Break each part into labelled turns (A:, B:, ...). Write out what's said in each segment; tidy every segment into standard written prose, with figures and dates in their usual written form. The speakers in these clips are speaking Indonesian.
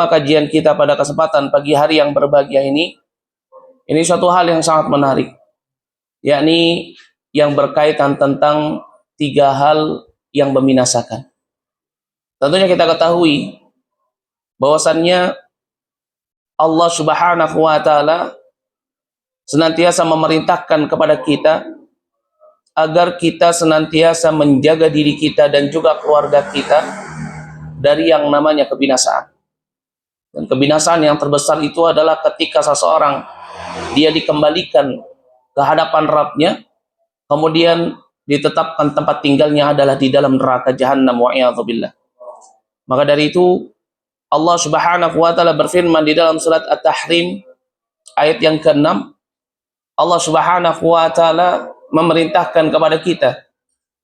A: Kajian kita pada kesempatan pagi hari yang berbahagia ini suatu hal yang sangat menarik, yakni yang berkaitan tentang 3 hal yang membinasakan. Tentunya kita ketahui bahwasannya Allah Subhanahu wa taala senantiasa memerintahkan kepada kita agar kita senantiasa menjaga diri kita dan juga keluarga kita dari yang namanya kebinasaan. Dan kebinasaan yang terbesar itu adalah ketika seseorang dia dikembalikan ke hadapan Rabbnya, kemudian ditetapkan tempat tinggalnya adalah di dalam neraka Jahannam wa'iyadzubillah. Maka dari itu Allah Subhanahu wa taala berfirman di dalam surat At-Tahrim ayat yang ke-6. Allah Subhanahu wa taala memerintahkan kepada kita,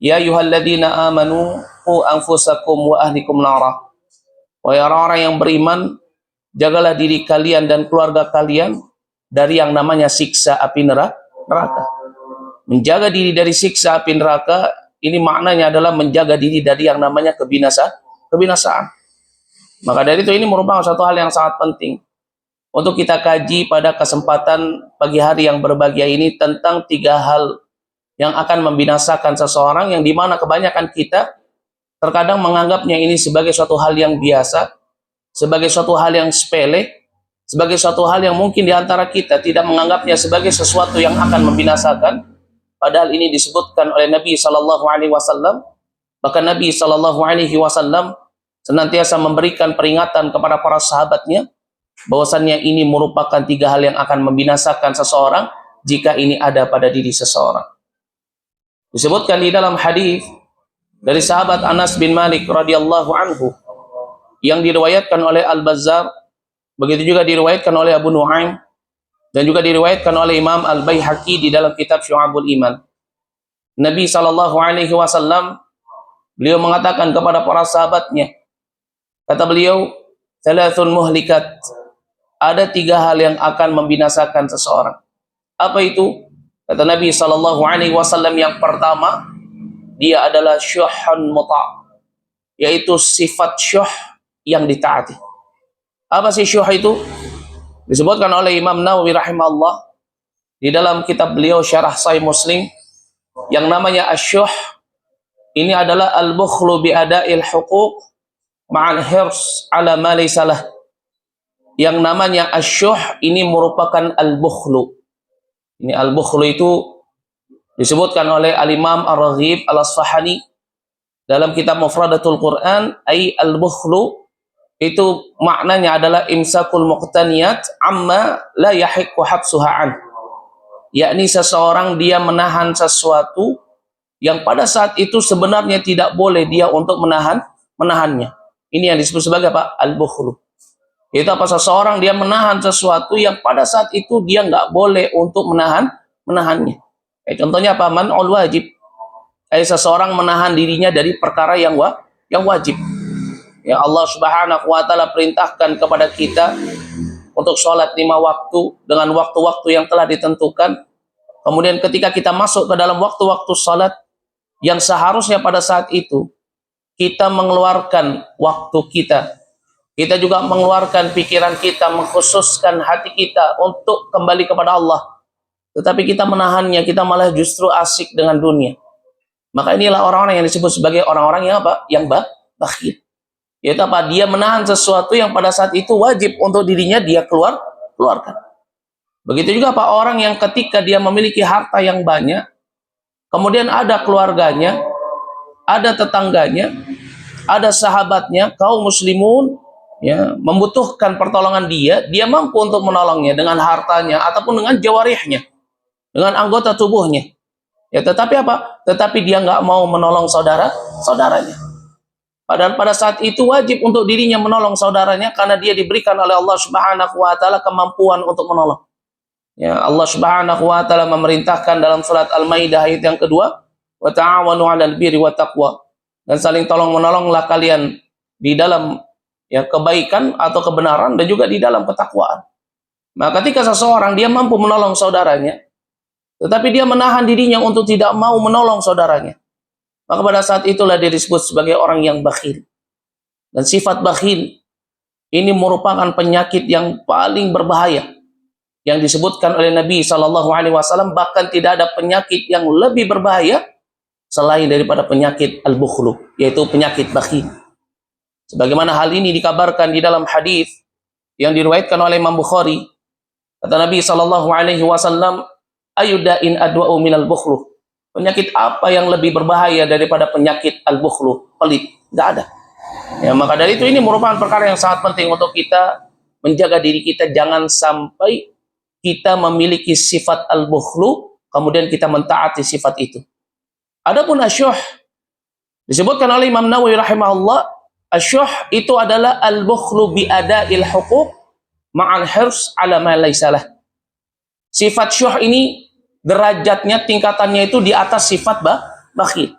A: ya ayyuhalladzina amanu qu anfusakum wa ahlikum nara. Wahai orang-orang yang beriman, jagalah diri kalian dan keluarga kalian dari yang namanya siksa api neraka. Menjaga diri dari siksa api neraka ini maknanya adalah menjaga diri dari yang namanya kebinasaan. Maka dari itu ini merupakan satu hal yang sangat penting untuk kita kaji pada kesempatan pagi hari yang berbahagia ini tentang 3 hal yang akan membinasakan seseorang, yang dimana kebanyakan kita terkadang menganggapnya ini sebagai suatu hal yang biasa, sebagai suatu hal yang sepele, sebagai suatu hal yang mungkin diantara kita tidak menganggapnya sebagai sesuatu yang akan membinasakan. Padahal ini disebutkan oleh Nabi Shallallahu Alaihi Wasallam. Bahkan Nabi Shallallahu Alaihi Wasallam senantiasa memberikan peringatan kepada para sahabatnya bahwasannya ini merupakan 3 hal yang akan membinasakan seseorang jika ini ada pada diri seseorang. Disebutkan di dalam hadis dari sahabat Anas bin Malik radhiyallahu anhu yang diriwayatkan oleh Al-Bazzar, begitu juga diriwayatkan oleh Abu Nuaim, dan juga diriwayatkan oleh Imam Al-Baihaqi di dalam kitab Syu'abul Iman. Nabi Shallallahu Alaihi Wasallam beliau mengatakan kepada para sahabatnya, kata beliau, thalathun muhlikat, ada 3 hal yang akan membinasakan seseorang. Apa itu? Kata Nabi Shallallahu Alaihi Wasallam, yang pertama, dia adalah syuhun muta', yaitu sifat syuh yang ditaati. Apa sih syuh itu? Disebutkan oleh Imam Nawawi rahimahullah di dalam kitab beliau Syarah Sahih Muslim, yang namanya asyuh ini adalah al-bukhlu bi ada'il huquq ma'al hirs ala ma laysa lah. Yang namanya asyuh ini merupakan al-bukhlu. Ini al-bukhlu itu disebutkan oleh Al-Imam Ar-Raghib Al-Asfahani dalam kitab Mufradatul Quran, ay al-bukhlu itu maknanya adalah imsakul muqtaniyat amma la yahiqqu habsuha an. Yakni seseorang dia menahan sesuatu yang pada saat itu sebenarnya tidak boleh dia untuk menahannya. Ini yang disebut sebagai apa? Al-bukhlu. Itu apa? Seseorang dia menahan sesuatu yang pada saat itu dia nggak boleh untuk menahannya. Contohnya apa? Man'ul wajib. Seseorang menahan dirinya dari perkara yang wajib. Ya, Allah Subhanahu wa taala perintahkan kepada kita untuk sholat 5 waktu dengan waktu-waktu yang telah ditentukan. Kemudian ketika kita masuk ke dalam waktu-waktu sholat yang seharusnya pada saat itu kita mengeluarkan waktu kita juga mengeluarkan pikiran kita, mengkhususkan hati kita untuk kembali kepada Allah, tetapi kita menahannya, kita malah justru asik dengan dunia. Maka inilah orang-orang yang disebut sebagai orang-orang yang apa? Yang bakhil. Yaitu apa? Dia menahan sesuatu yang pada saat itu wajib untuk dirinya dia keluarkan. Begitu juga apa? Orang yang ketika dia memiliki harta yang banyak, kemudian ada keluarganya, ada tetangganya, ada sahabatnya, kaum muslimun ya, membutuhkan pertolongan dia mampu untuk menolongnya dengan hartanya ataupun dengan jawarihnya, dengan anggota tubuhnya. Ya, tetapi apa? Tetapi dia nggak mau menolong saudaranya. Padahal pada saat itu wajib untuk dirinya menolong saudaranya karena dia diberikan oleh Allah Subhanahu wa taala kemampuan untuk menolong. Ya, Allah Subhanahu wa taala memerintahkan dalam surat Al-Maidah ayat yang kedua, wa ta'awanu 'alal birri wat taqwa. Dan saling tolong-menolonglah kalian di dalam ya kebaikan atau kebenaran dan juga di dalam ketakwaan. Maka ketika seseorang dia mampu menolong saudaranya, tetapi dia menahan dirinya untuk tidak mau menolong saudaranya, maka pada saat itulah dia disebut sebagai orang yang bakhil. Dan sifat bakhil ini merupakan penyakit yang paling berbahaya yang disebutkan oleh Nabi Shallallahu Alaihi Wasallam. Bahkan tidak ada penyakit yang lebih berbahaya selain daripada penyakit al-bukhlu, yaitu penyakit bakhil. Sebagaimana hal ini dikabarkan di dalam hadis yang diriwayatkan oleh Imam Bukhari, kata Nabi Shallallahu Alaihi Wasallam, ayudain adwa'u minal bukhlu. Penyakit apa yang lebih berbahaya daripada penyakit al-bukhlu, pelit? Tidak ada. Ya, maka dari itu ini merupakan perkara yang sangat penting untuk kita menjaga diri kita, jangan sampai kita memiliki sifat al-bukhlu kemudian kita mentaati sifat itu. Adapun asyuh disebutkan oleh Imam Nawawi rahimahullah, asyuh itu adalah al-bukhlu bi ada'il huquq ma'al hirs ala ma laysa lah. Sifat syuh ini derajatnya, tingkatannya itu di atas sifat bakhil.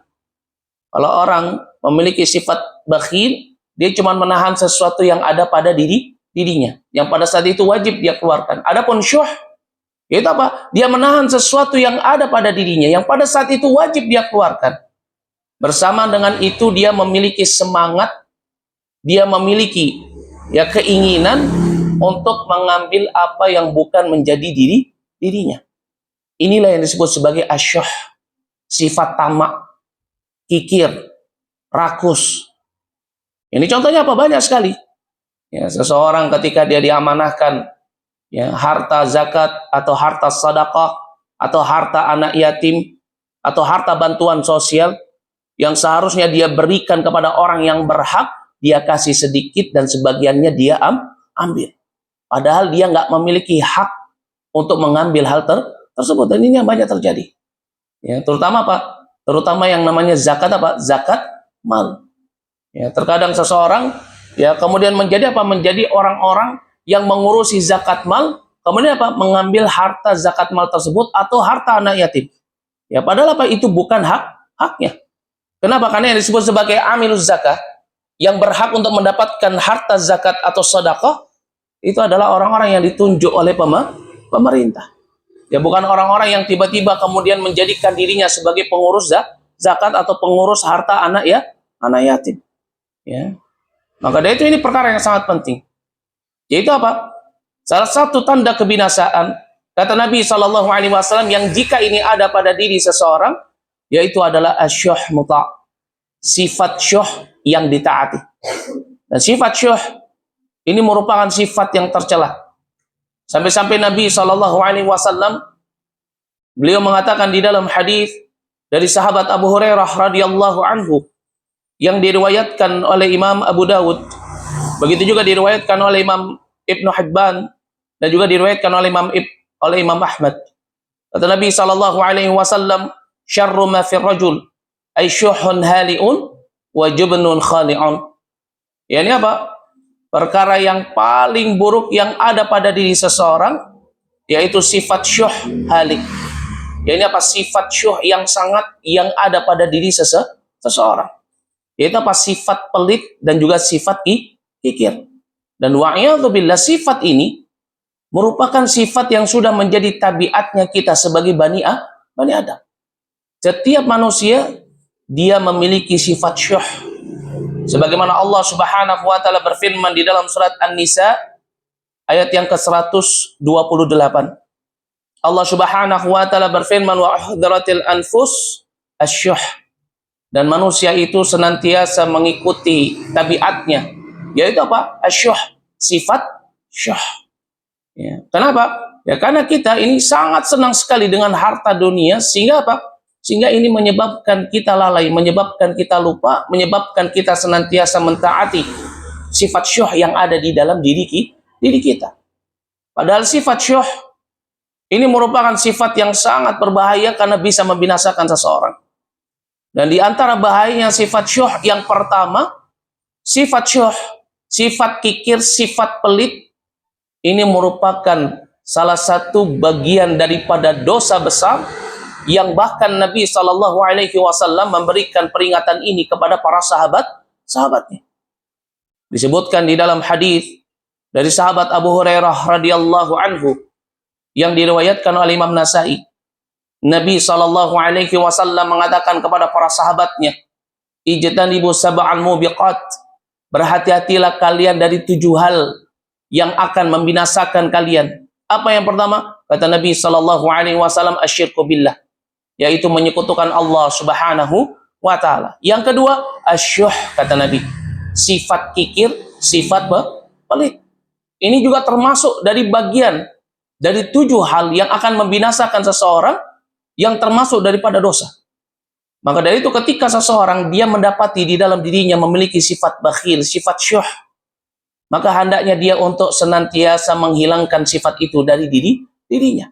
A: Kalau orang memiliki sifat bakhil, dia cuma menahan sesuatu yang ada pada dirinya, yang pada saat itu wajib dia keluarkan. Adapun syuh, itu apa? Dia menahan sesuatu yang ada pada dirinya, yang pada saat itu wajib dia keluarkan. Bersama dengan itu dia memiliki semangat, dia memiliki ya keinginan untuk mengambil apa yang bukan menjadi dirinya. Inilah yang disebut sebagai asyuh, sifat tamak, kikir, rakus. Ini contohnya apa? Banyak sekali. Ya, seseorang ketika dia diamanahkan ya, harta zakat atau harta sedekah atau harta anak yatim atau harta bantuan sosial yang seharusnya dia berikan kepada orang yang berhak, dia kasih sedikit dan sebagiannya dia ambil. Padahal dia nggak memiliki hak untuk mengambil hal tersebut. Dan ini yang banyak terjadi. Ya, terutama apa? Terutama yang namanya zakat apa? Zakat mal. Ya, terkadang seseorang ya kemudian menjadi apa? Menjadi orang-orang yang mengurusi zakat mal, kemudian apa? Mengambil harta zakat mal tersebut atau harta anak yatim. Ya, padahal apa? Itu bukan haknya. Kenapa? Karena yang disebut sebagai amiluz zakah, yang berhak untuk mendapatkan harta zakat atau sedekah, itu adalah orang-orang yang ditunjuk oleh pemerintah. Ya, bukan orang-orang yang tiba-tiba kemudian menjadikan dirinya sebagai pengurus zakat atau pengurus harta anak yatim. Ya. Maka dari itu ini perkara yang sangat penting. Yaitu apa? Salah satu tanda kebinasaan, kata Nabi Shallallahu Alaihi Wasallam, yang jika ini ada pada diri seseorang, yaitu adalah asyuh muta', sifat syuh yang ditaati. Dan sifat syuh ini merupakan sifat yang tercela. Sampai-sampai Nabi Shallallahu Alaihi Wasallam beliau mengatakan di dalam hadis dari sahabat Abu Hurairah radhiyallahu anhu yang diriwayatkan oleh Imam Abu Dawud, begitu juga diriwayatkan oleh Imam Ibnu Hibban dan juga diriwayatkan oleh Imam Ahmad. Kata Nabi Shallallahu Alaihi Wasallam, syarru ma fir rajul ay syuhun haliun wa jubnun khali'un. Ya, ini apa? Perkara yang paling buruk yang ada pada diri seseorang, yaitu sifat syuh halik. Ya, ini apa? Sifat syuh yang ada pada diri seseorang. Yaitu apa? Sifat pelit dan juga sifat kikir. Dan wa'iyadzubillah, sifat ini merupakan sifat yang sudah menjadi tabiatnya kita sebagai Bani Adam. Setiap manusia dia memiliki sifat syuh. Sebagaimana Allah Subhanahu wa taala berfirman di dalam surat An-Nisa ayat yang ke-128. Allah Subhanahu wa taala berfirman, wa uhdiratil anfus asyuh. Dan manusia itu senantiasa mengikuti tabiatnya, yaitu apa? Asyuh, sifat syuh. Ya. Kenapa? Ya karena kita ini sangat senang sekali dengan harta dunia, sehingga apa? Sehingga ini menyebabkan kita lalai, menyebabkan kita lupa, menyebabkan kita senantiasa mentaati sifat syuh yang ada di dalam diri kita. Padahal sifat syuh ini merupakan sifat yang sangat berbahaya karena bisa membinasakan seseorang. Dan di antara bahayanya sifat syuh yang pertama, sifat syuh, sifat kikir, sifat pelit, ini merupakan salah satu bagian daripada dosa besar yang bahkan Nabi Shallallahu Alaihi Wasallam memberikan peringatan ini kepada para sahabatnya. Disebutkan di dalam hadis dari sahabat Abu Hurairah radhiyallahu anhu yang diriwayatkan oleh Imam Nasai. Nabi Shallallahu Alaihi Wasallam mengatakan kepada para sahabatnya, ijtanibu sab'al mubiqat, berhati-hatilah kalian dari 7 hal yang akan membinasakan kalian. Apa yang pertama? Kata Nabi sallallahu alaihi wasallam, asyirku billah, yaitu menyekutukan Allah Subhanahu wa taala. Yang kedua, asyuh, kata Nabi, sifat kikir, sifat pelit. Ini juga termasuk dari bagian dari 7 hal yang akan membinasakan seseorang, yang termasuk daripada dosa. Maka dari itu ketika seseorang dia mendapati di dalam dirinya memiliki sifat bakhil, sifat syuh, maka hendaknya dia untuk senantiasa menghilangkan sifat itu dari dirinya.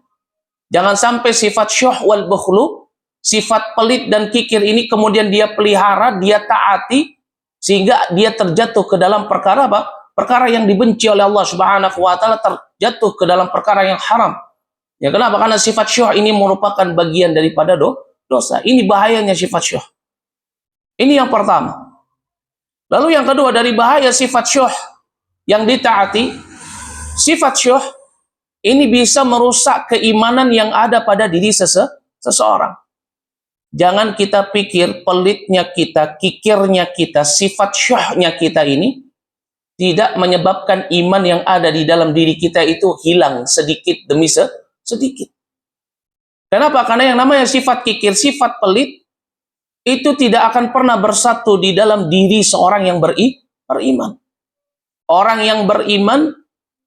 A: Jangan sampai sifat syuh wal bukhlu, sifat pelit dan kikir ini kemudian dia pelihara, dia taati, sehingga dia terjatuh ke dalam perkara apa? Perkara yang dibenci oleh Allah Subhanahu wa taala, terjatuh ke dalam perkara yang haram. Ya, kenapa? Karena sifat syuh ini merupakan bagian daripada dosa. Ini bahayanya sifat syuh. Ini yang pertama. Lalu yang kedua, dari bahaya sifat syuh yang ditaati, sifat syuh ini bisa merusak keimanan yang ada pada diri seseorang. Jangan kita pikir pelitnya kita, kikirnya kita, sifat syuhnya kita ini tidak menyebabkan iman yang ada di dalam diri kita itu hilang sedikit demi sedikit. Kenapa? Karena yang namanya sifat kikir, sifat pelit, itu tidak akan pernah bersatu di dalam diri seorang yang beriman. Orang yang beriman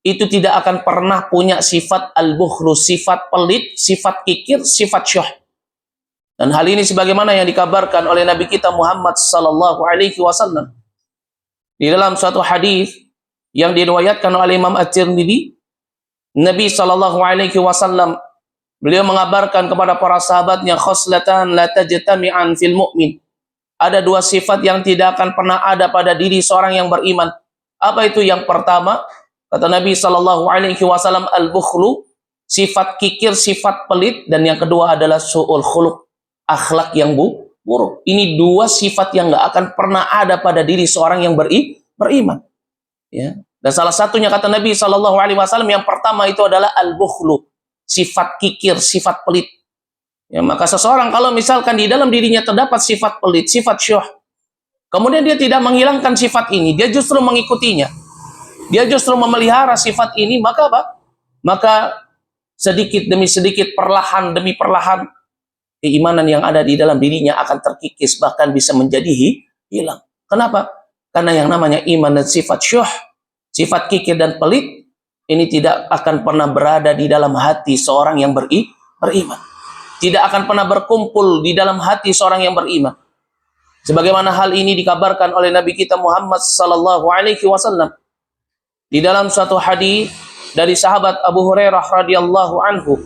A: itu tidak akan pernah punya sifat al-bukhlu, sifat pelit, sifat kikir, sifat syuh. Dan hal ini sebagaimana yang dikabarkan oleh Nabi kita Muhammad sallallahu alaihi wasallam di dalam suatu hadis yang diriwayatkan oleh Imam At-Tirmidzi. Nabi sallallahu alaihi wasallam beliau mengabarkan kepada para sahabatnya, khoslatan la tajtami'an fil mu'min. Ada 2 sifat yang tidak akan pernah ada pada diri seorang yang beriman. Apa itu? Yang pertama, kata Nabi sallallahu alaihi wasallam, al-bukhlu, sifat kikir, sifat pelit, dan yang kedua adalah su'ul khuluq, akhlak yang buruk. Ini 2 sifat yang nggak akan pernah ada pada diri seorang yang beriman. Ya. Dan salah satunya kata Nabi sallallahu alaihi wasallam, yang pertama itu adalah al-bukhlu, sifat kikir, sifat pelit. Ya, maka seseorang kalau misalkan di dalam dirinya terdapat sifat pelit, sifat syuh, kemudian dia tidak menghilangkan sifat ini, dia justru mengikutinya, dia justru memelihara sifat ini, maka apa? Maka sedikit demi sedikit, perlahan demi perlahan, keimanan yang ada di dalam dirinya akan terkikis, bahkan bisa menjadi hilang. Kenapa? Karena yang namanya iman dan sifat syuh, sifat kikir dan pelit, ini tidak akan pernah berada di dalam hati seorang yang beriman. Tidak akan pernah berkumpul di dalam hati seorang yang beriman. Sebagaimana hal ini dikabarkan oleh Nabi kita Muhammad sallallahu alaihi wasallam di dalam suatu hadis dari sahabat Abu Hurairah radhiyallahu anhu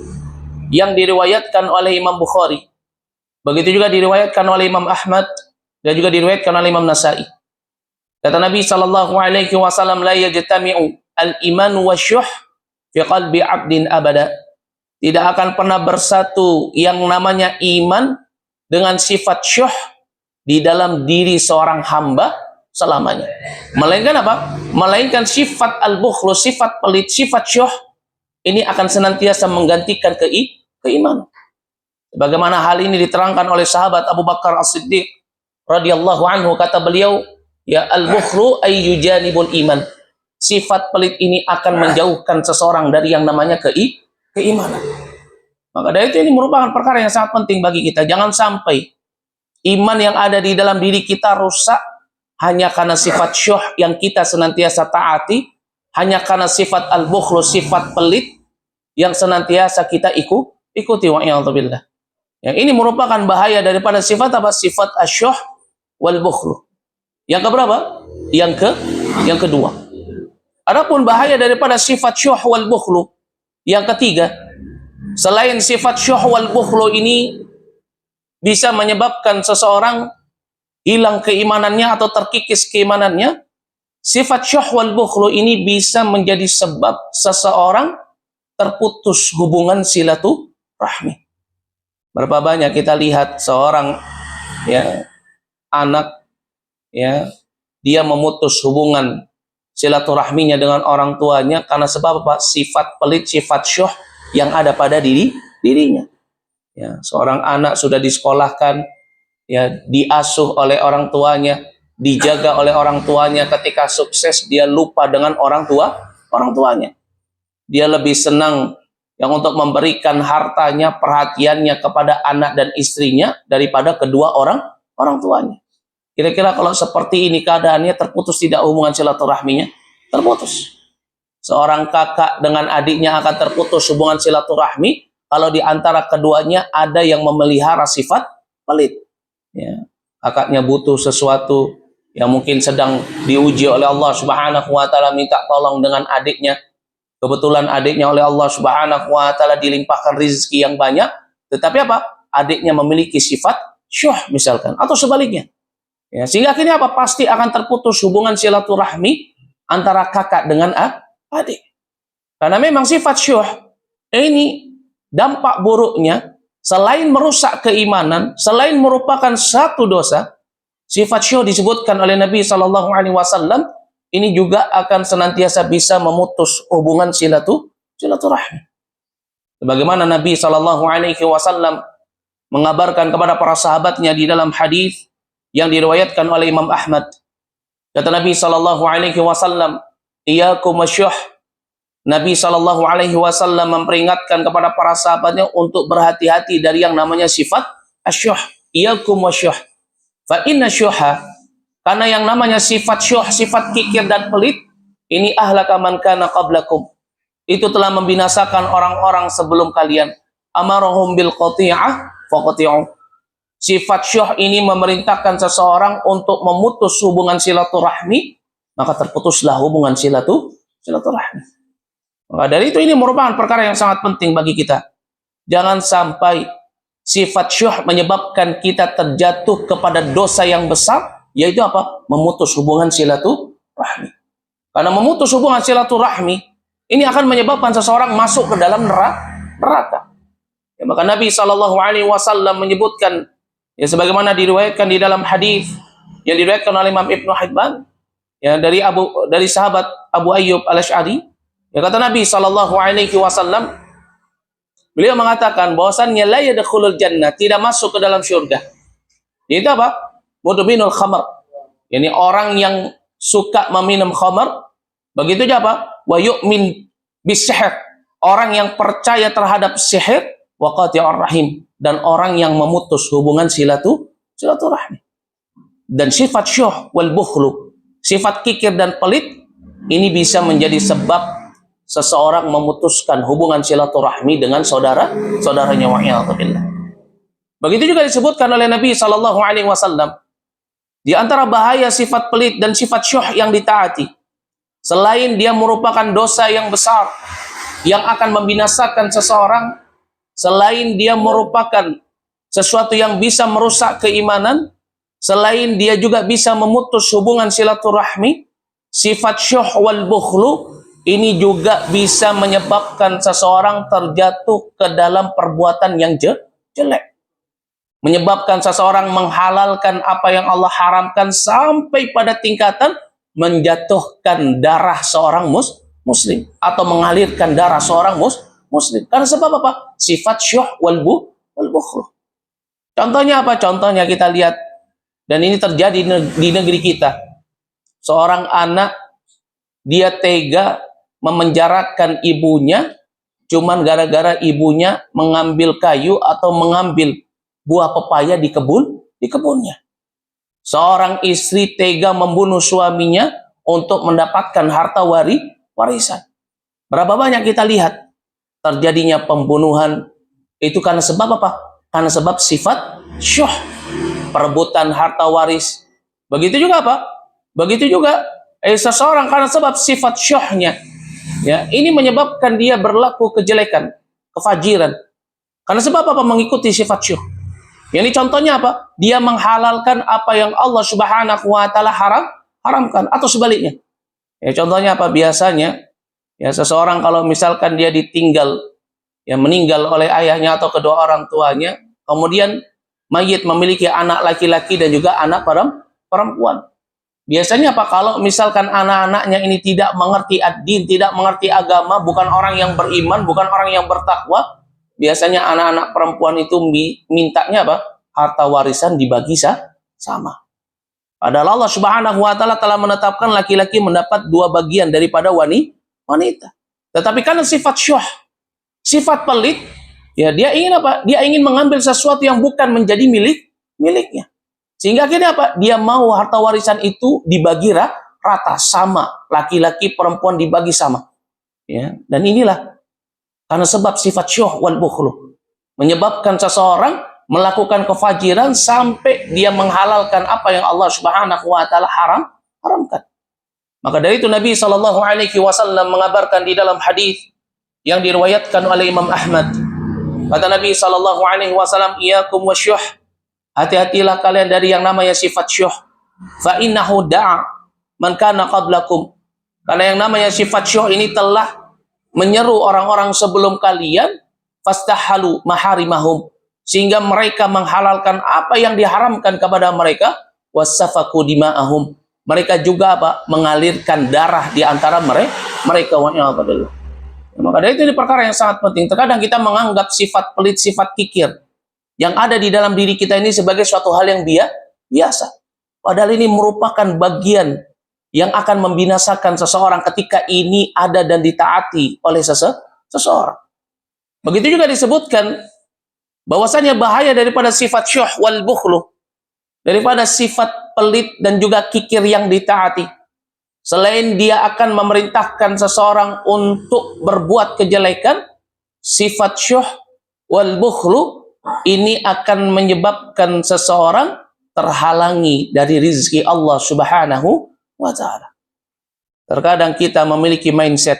A: yang diriwayatkan oleh Imam Bukhari. Begitu juga diriwayatkan oleh Imam Ahmad dan juga diriwayatkan oleh Imam Nasai. Kata Nabi sallallahu alaihi wasallam, la yajtami'u al-iman wa syuh fi qalbi 'abdin abada. Tidak akan pernah bersatu yang namanya iman dengan sifat syuh di dalam diri seorang hamba selamanya. Melainkan apa? Melainkan sifat al-bukhlu, sifat pelit, sifat syuh ini akan senantiasa menggantikan keimanan. Bagaimana hal ini diterangkan oleh sahabat Abu Bakar As-Siddiq radhiyallahu anhu, kata beliau, ya al-bukhlu ay yujanibul iman. Sifat pelit ini akan menjauhkan seseorang dari yang namanya keimanan. Maka dari itu ini merupakan perkara yang sangat penting bagi kita. Jangan sampai iman yang ada di dalam diri kita rusak hanya karena sifat syuh yang kita senantiasa taati, hanya karena sifat al-bukhlu, sifat pelit yang senantiasa kita ikuti. Wa'iyadzubillah. Yang ini merupakan bahaya daripada sifat apa? Sifat asyuh wal bukhlu. Yang keberapa? Yang kedua. Adapun bahaya daripada sifat syuh wal bukhlu, yang ketiga, selain sifat syuh wal bukhlu ini bisa menyebabkan seseorang hilang keimanannya atau terkikis keimanannya, sifat syuh wal bukhlu ini bisa menjadi sebab seseorang terputus hubungan silaturahmi. Berapa banyak kita lihat seorang anak dia memutus hubungan silaturahminya dengan orang tuanya karena sebab apa? Sifat pelit, sifat syuh yang ada pada dirinya. Ya, seorang anak sudah disekolahkan, diasuh oleh orang tuanya, dijaga oleh orang tuanya. Ketika sukses dia lupa dengan orang tuanya. Dia lebih senang yang untuk memberikan hartanya, perhatiannya kepada anak dan istrinya daripada kedua orang tuanya. Kira-kira kalau seperti ini keadaannya, terputus tidak hubungan silaturahminya? Terputus. Seorang kakak dengan adiknya akan terputus hubungan silaturahmi kalau di antara keduanya ada yang memelihara sifat pelit. Ya. Kakaknya butuh sesuatu yang mungkin sedang diuji oleh Allah Subhanahu wa taala, minta tolong dengan adiknya. Kebetulan adiknya oleh Allah Subhanahu wa taala dilimpahkan rezeki yang banyak, tetapi apa? Adiknya memiliki sifat syuh misalkan, atau sebaliknya. Ya, sehingga akhirnya apa? Pasti akan terputus hubungan silaturahmi antara kakak dengan adik. Karena memang sifat syuh ini dampak buruknya selain merusak keimanan, selain merupakan satu dosa, sifat syuh disebutkan oleh Nabi Shallallahu Alaihi Wasallam ini juga akan senantiasa bisa memutus hubungan silaturahmi. Sebagaimana Nabi Shallallahu Alaihi Wasallam mengabarkan kepada para sahabatnya di dalam hadis yang diriwayatkan oleh Imam Ahmad. Kata Nabi Shallallahu Alaihi Wasallam, "Iyyakum wasyuh." Nabi Shallallahu Alaihi Wasallam memperingatkan kepada para sahabatnya untuk berhati-hati dari yang namanya sifat asyuh. Iyyakum wasyuh. Fa inna syuha, karena yang namanya sifat syuh, sifat kikir dan pelit, ini ahlaka man kana qablakum. Itu telah membinasakan orang-orang sebelum kalian. Amarahum bil qati'ah faqati'u. Sifat syuh ini memerintahkan seseorang untuk memutus hubungan silaturahmi, maka terputuslah hubungan silaturahmi. Maka dari itu ini merupakan perkara yang sangat penting bagi kita. Jangan sampai sifat syuh menyebabkan kita terjatuh kepada dosa yang besar, yaitu apa? Memutus hubungan silaturahmi. Karena memutus hubungan silaturahmi ini akan menyebabkan seseorang masuk ke dalam neraka. Ya, maka Nabi Shallallahu Alaihi Wasallam menyebutkan, ya sebagaimana diriwayatkan di dalam hadis yang diriwayatkan oleh Imam Ibnu Hibban, ya dari sahabat Abu Ayyub Al-Asy'ari, ya kata Nabi Shallallahu Alaihi Wasallam, beliau mengatakan bahwasannya la yadkhulul jannah, tidak masuk ke dalam surga. Itu apa? Mudminul khamr. Yani orang yang suka meminum khamr, begitu juga apa? Wa yu'min bisihr, orang yang percaya terhadap sihir, wa qati'ur rahim, dan orang yang memutus hubungan silaturahmi. Dan sifat syuh wal bukhlu, sifat kikir dan pelit, ini bisa menjadi sebab seseorang memutuskan hubungan silaturahmi dengan saudaranya wa'iyadzubillah. Begitu juga disebutkan oleh Nabi Shallallahu Alaihi Wasallam, di antara bahaya sifat pelit dan sifat syuh yang ditaati, selain dia merupakan dosa yang besar yang akan membinasakan seseorang, selain dia merupakan sesuatu yang bisa merusak keimanan, selain dia juga bisa memutus hubungan silaturahmi, sifat syuh wal bukhlu ini juga bisa menyebabkan seseorang terjatuh ke dalam perbuatan yang jelek. Menyebabkan seseorang menghalalkan apa yang Allah haramkan sampai pada tingkatan menjatuhkan darah seorang muslim atau mengalirkan darah seorang muslim. Karena sebab apa? Sifat syuh wal bukhlu. Contohnya apa? Contohnya kita lihat, dan ini terjadi di negeri kita. Seorang anak, dia tega memenjarakan ibunya cuman gara-gara ibunya mengambil kayu atau mengambil buah pepaya di kebunnya. Seorang istri tega membunuh suaminya untuk mendapatkan harta warisan. Berapa banyak kita lihat terjadinya pembunuhan itu karena sebab apa? Karena sebab sifat syuh, perebutan harta waris. Begitu juga apa? Begitu juga seseorang karena sebab sifat syuhnya, ya, ini menyebabkan dia berlaku kejelekan, kefajiran. Karena sebab apa? Mengikuti sifat syuh. Ini contohnya apa? Dia menghalalkan apa yang Allah Subhanahu wa taala haramkan, atau sebaliknya. Ya, contohnya apa? Biasanya ya seseorang kalau misalkan dia ditinggal, ya meninggal oleh ayahnya atau kedua orang tuanya, kemudian mayit memiliki anak laki-laki dan juga anak perempuan. Biasanya apa? Kalau misalkan anak-anaknya ini tidak mengerti ad-din, tidak mengerti agama, bukan orang yang beriman, bukan orang yang bertakwa, biasanya anak-anak perempuan itu mintanya apa? Harta warisan dibagi sama. Padahal Allah Subhanahu wa taala telah menetapkan laki-laki mendapat 2 bagian daripada wanita. Tetapi karena sifat syuh, sifat pelit, ya dia ingin apa? Dia ingin mengambil sesuatu yang bukan menjadi miliknya. Sehingga akhirnya apa? Dia mau harta warisan itu dibagi rata, sama. Laki-laki, perempuan dibagi sama. Ya, dan inilah karena sebab sifat syuh wal bukhlu menyebabkan seseorang melakukan kefajiran sampai dia menghalalkan apa yang Allah Subhanahu wa taala haramkan. Maka dari itu Nabi sallallahu alaihi wasallam mengabarkan di dalam hadis yang diriwayatkan oleh Imam Ahmad. Kata Nabi sallallahu alaihi wasallam, "Iyyakum wasyuh." Hati-hatilah kalian dari yang namanya sifat syuh. Fa innahu da'a man kana qablakum. Karena yang namanya sifat syuh ini telah menyeru orang-orang sebelum kalian, fastahalu maharimahum, sehingga mereka menghalalkan apa yang diharamkan kepada mereka, wasafaku dima'ahum, mereka juga apa? Mengalirkan darah di antara mereka. Maka dari itu ini perkara yang sangat penting. Terkadang kita menganggap sifat pelit, sifat kikir yang ada di dalam diri kita ini sebagai suatu hal yang biasa. Padahal ini merupakan bagian yang akan membinasakan seseorang ketika ini ada dan ditaati oleh seseorang. Begitu juga disebutkan bahwasanya bahaya daripada sifat syuh wal bukhlu, daripada sifat pelit dan juga kikir yang ditaati. Selain dia akan memerintahkan seseorang untuk berbuat kejelekan, sifat syuh wal bukhlu ini akan menyebabkan seseorang terhalangi dari rizki Allah Subhanahu wa ta'ala. Terkadang kita memiliki mindset,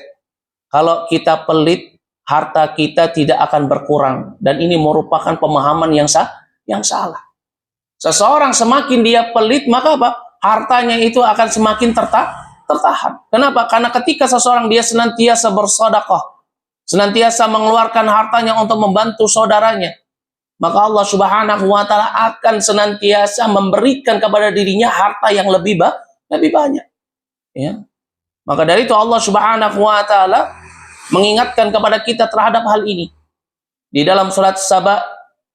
A: kalau kita pelit, harta kita tidak akan berkurang. Dan ini merupakan pemahaman yang salah. Seseorang semakin dia pelit, maka apa? Hartanya itu akan semakin tertahan. Kenapa? Karena ketika seseorang dia senantiasa bersedekah, senantiasa mengeluarkan hartanya untuk membantu saudaranya, maka Allah Subhanahu wa ta'ala akan senantiasa memberikan kepada dirinya harta yang lebih banyak. Ya. Maka dari itu Allah Subhanahu wa ta'ala mengingatkan kepada kita terhadap hal ini. Di dalam surat Saba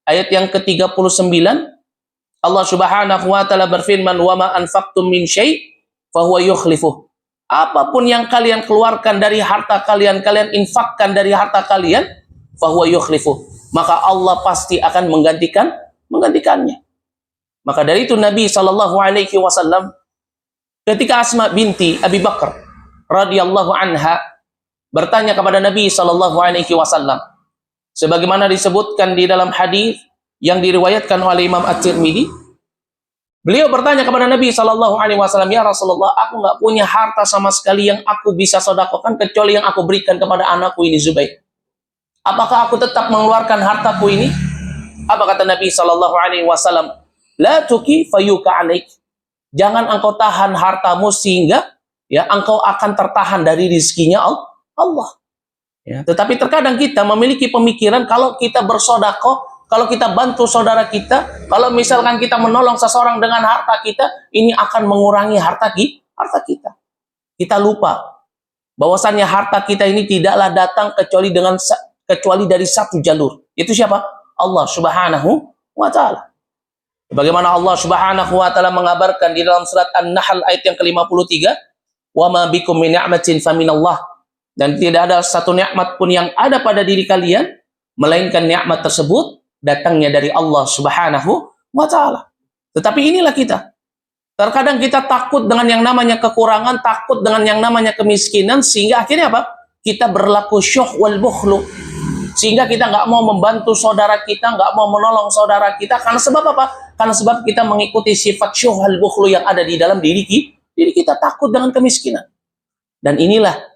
A: ayat yang ke-39, Allah Subhanahu wa ta'ala berfirman, "Wa ma anfaqtum min syai' fa huwa yukhlifuh." Apapun yang kalian keluarkan dari harta kalian, kalian infakkan dari harta kalian, fa huwa yukhlifuh, maka Allah pasti akan menggantikannya. Maka dari itu Nabi sallallahu alaihi wasallam ketika Asma binti Abi Bakar radhiyallahu anha bertanya kepada Nabi sallallahu alaihi wasallam, sebagaimana disebutkan di dalam hadis yang diriwayatkan oleh Imam At-Tirmidzi, beliau bertanya kepada Nabi sallallahu alaihi wasallam, "Ya Rasulullah, aku nggak punya harta sama sekali yang aku bisa sedekahkan kecuali yang aku berikan kepada anakku ini Zubair. Apakah aku tetap mengeluarkan hartaku ini?" Apa kata Nabi sallallahu alaihi wasallam? "La tuki fayuka alaik." Jangan engkau tahan hartamu sehingga ya engkau akan tertahan dari rizkinya Allah. Ya, tetapi terkadang kita memiliki pemikiran kalau kita bersedekah, kalau kita bantu saudara kita, kalau misalkan kita menolong seseorang dengan harta kita, ini akan mengurangi harta kita. Kita lupa bahwasannya harta kita ini tidaklah datang kecuali dari satu jalur. Itu siapa? Allah Subhanahu wa ta'ala. Bagaimana Allah Subhanahu wa ta'ala mengabarkan di dalam surat An-Nahl ayat yang ke-53, "Wa ma bikum min ni'matin faminallah." Dan tidak ada satu nikmat pun yang ada pada diri kalian, melainkan nikmat tersebut datangnya dari Allah Subhanahu wa ta'ala. Tetapi inilah kita. Terkadang kita takut dengan yang namanya kekurangan, takut dengan yang namanya kemiskinan, sehingga akhirnya apa? Kita berlaku syuh wal bukhlu. Sehingga kita nggak mau membantu saudara kita, nggak mau menolong saudara kita. Karena sebab apa? Karena sebab kita mengikuti sifat syuh wal bukhlu yang ada di dalam diri kita, takut dengan kemiskinan. Dan inilah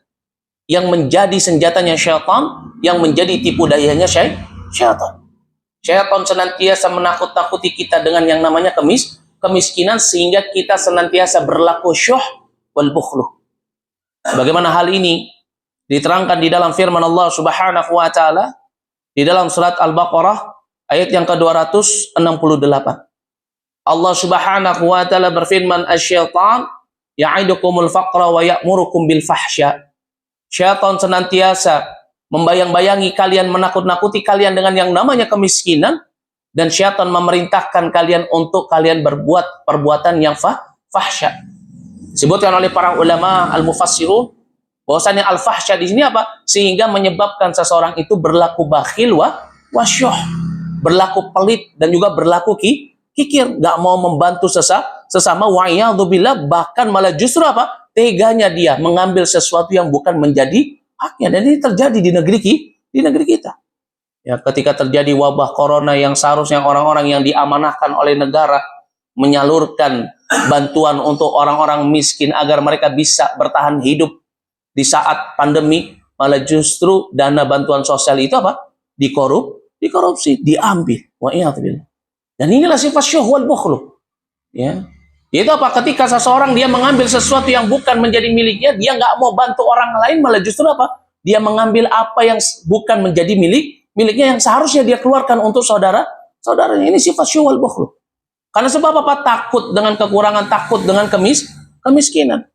A: yang menjadi senjatanya syaitan, yang menjadi tipu dayanya syaitan. Syaitan senantiasa menakut-takuti kita dengan yang namanya kemiskinan, sehingga kita senantiasa berlaku syuh wal bukhlu. Bagaimana hal ini diterangkan di dalam firman Allah Subhanahu wa ta'ala di dalam surat Al-Baqarah ayat yang ke-268. Allah Subhanahu wa ta'ala berfirman, "Asy-syaitan ya'idukumul faqra wa ya'murukum bil fahsya." Syaitan senantiasa membayang-bayangi kalian, menakut-nakuti kalian dengan yang namanya kemiskinan, dan syaitan memerintahkan kalian untuk kalian berbuat perbuatan yang fahsya. Disebutkan oleh para ulama al-mufassirun bahwasanya al-fahsya di sini apa? Sehingga menyebabkan seseorang itu berlaku bakhil wasyuh, berlaku pelit dan juga berlaku kikir, nggak mau membantu sesama wa'iyadzubillah, bahkan malah justru apa? Teganya dia mengambil sesuatu yang bukan menjadi haknya. Dan ini terjadi di negeri kita. Ya, ketika terjadi wabah corona yang seharusnya orang-orang yang diamanahkan oleh negara menyalurkan bantuan untuk orang-orang miskin agar mereka bisa bertahan hidup di saat pandemi, malah justru dana bantuan sosial itu apa? Dikorupsi, diambil. Wa'iyadzubillah. Dan inilah sifat syuh wal bukhlu. Ya. Itu apa? Ketika seseorang dia mengambil sesuatu yang bukan menjadi miliknya, dia nggak mau bantu orang lain, malah justru apa? Dia mengambil apa yang bukan menjadi miliknya yang seharusnya dia keluarkan untuk saudaranya. Ini sifat syuh wal bukhlu. Karena sebab apa? Takut dengan kekurangan, takut dengan kemiskinan.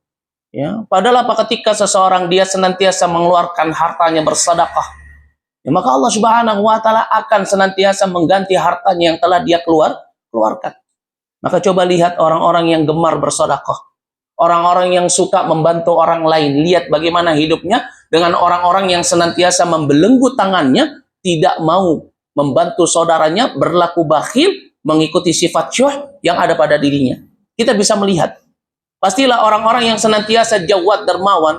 A: Ya, padahal apa? Ketika seseorang dia senantiasa mengeluarkan hartanya bersedekah, ya, maka Allah Subhanahu wa taala akan senantiasa mengganti hartanya yang telah dia keluarkan. Maka coba lihat orang-orang yang gemar bersedekah, orang-orang yang suka membantu orang lain. Lihat bagaimana hidupnya dengan orang-orang yang senantiasa membelenggu tangannya, tidak mau membantu saudaranya, berlaku bakhil, mengikuti sifat syuh yang ada pada dirinya. Kita bisa melihat, pastilah orang-orang yang senantiasa jawad dermawan,